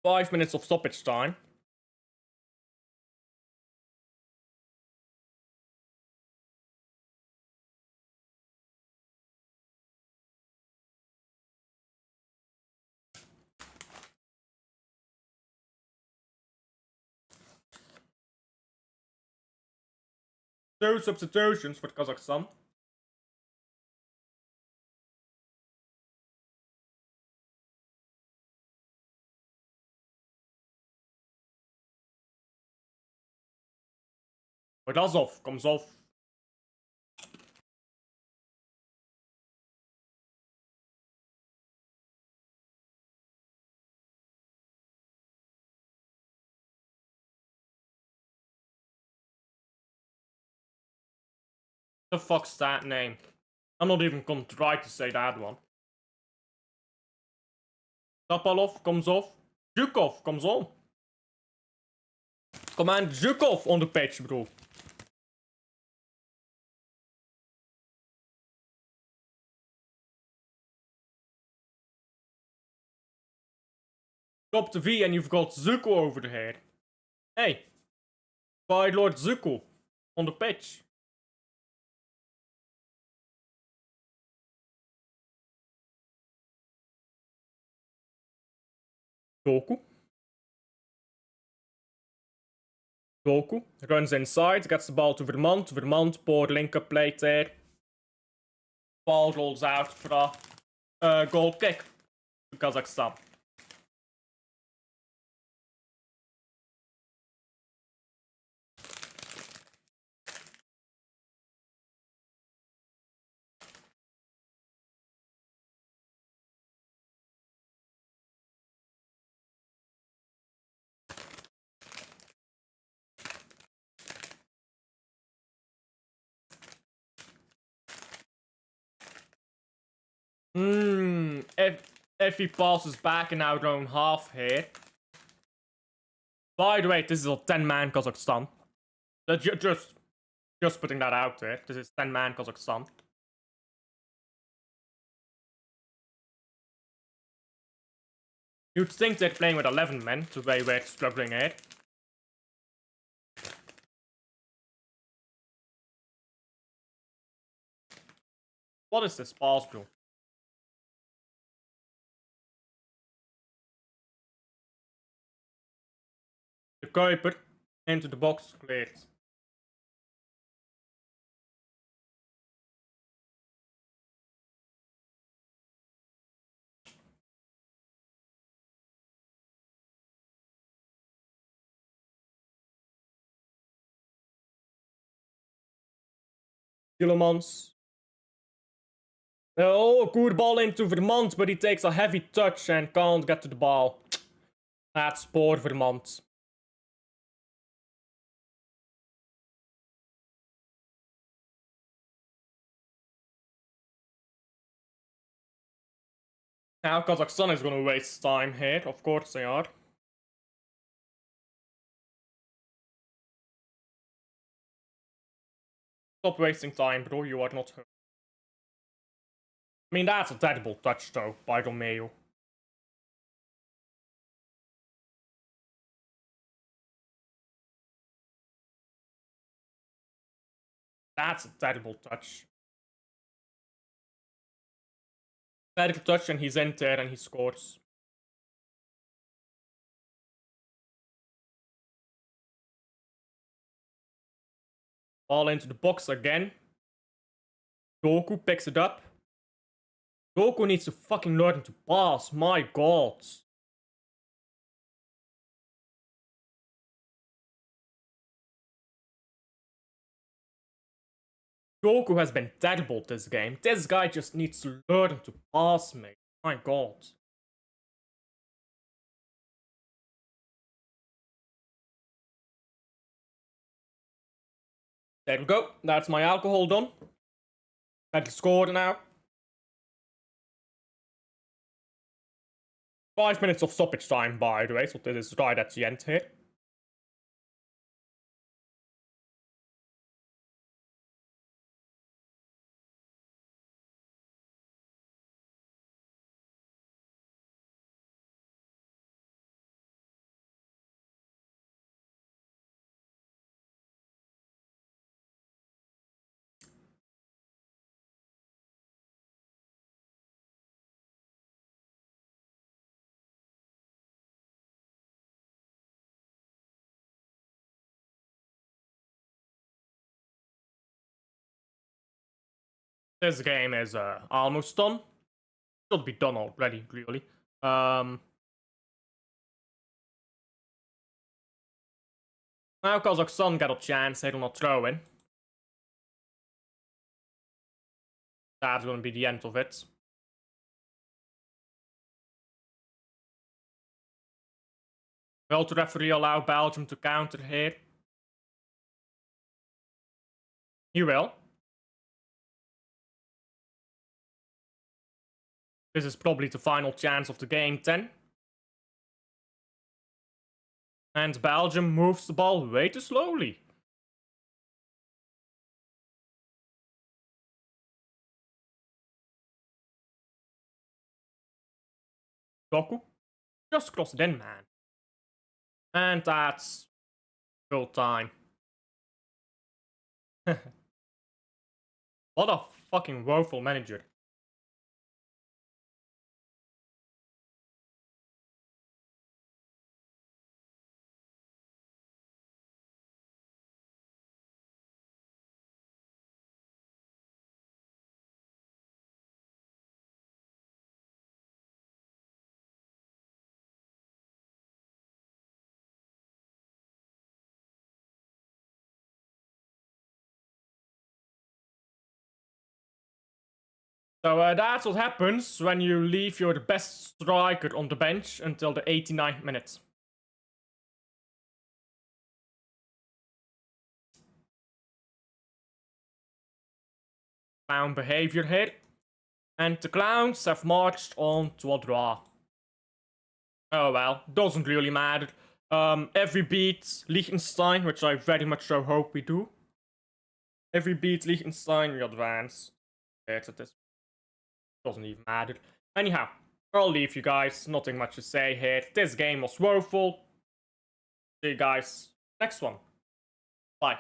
Five minutes of stoppage time. Two substitutions for Kazakhstan. Razov comes off. The fuck's that name? I'm not even gonna try to say that one. Topalov comes off. Zhukov comes on. Command Zhukov on the pitch, bro. Top the V and you've got Zuko over here. Hey. By Lord Zuko on the pitch. Goku. Goku runs inside, gets the ball to Vermont. Vermont, poor link-up play there. Ball rolls out for a goal kick to Kazakhstan. If he passes back in our own half here. By the way, this is a 10-man Kazakhstan. Just putting that out there. This is 10-man Kazakhstan. You'd think they're playing with 11 men, the way we're struggling here. What is this pass, bro? The Kuiper into the box, cleared. Tielemans. Oh, good ball into Vermont, but he takes a heavy touch and can't get to the ball. That's poor Vermont. Now Kazakhstan is gonna waste time here, of course they are. Stop wasting time, bro, you are not hurt. I mean, that's a terrible touch though, by Romeo. That's a terrible touch. Terrible touch and he's in there and he scores. Ball into the box again. Goku picks it up. Goku needs to fucking learn to pass, my god. Goku has been terrible this game. This guy just needs to learn to pass me. My god. There we go. That's my alcohol done. Let's score now. 5 minutes of stoppage time, by the way, so this is right at the end here. This game is almost done. Should be done already, really. Now Kazakhstan got a chance, they do not throw in. That's gonna be the end of it. Will the referee allow Belgium to counter here? He will. This is probably the final chance of the game then. And Belgium moves the ball way too slowly. Goku, just cross it in, man. And that's full time. What a fucking woeful manager. So that's what happens when you leave your best striker on the bench until the 89th minute. Clown behavior here. And the clowns have marched on to a draw. Oh well, doesn't really matter. Every beat Liechtenstein, which I very much so hope we do. Every beat Liechtenstein, we advance. It's at this. Doesn't even matter. Anyhow, I'll leave you guys. Nothing much to say here. This game was woeful. See you guys next one. Bye.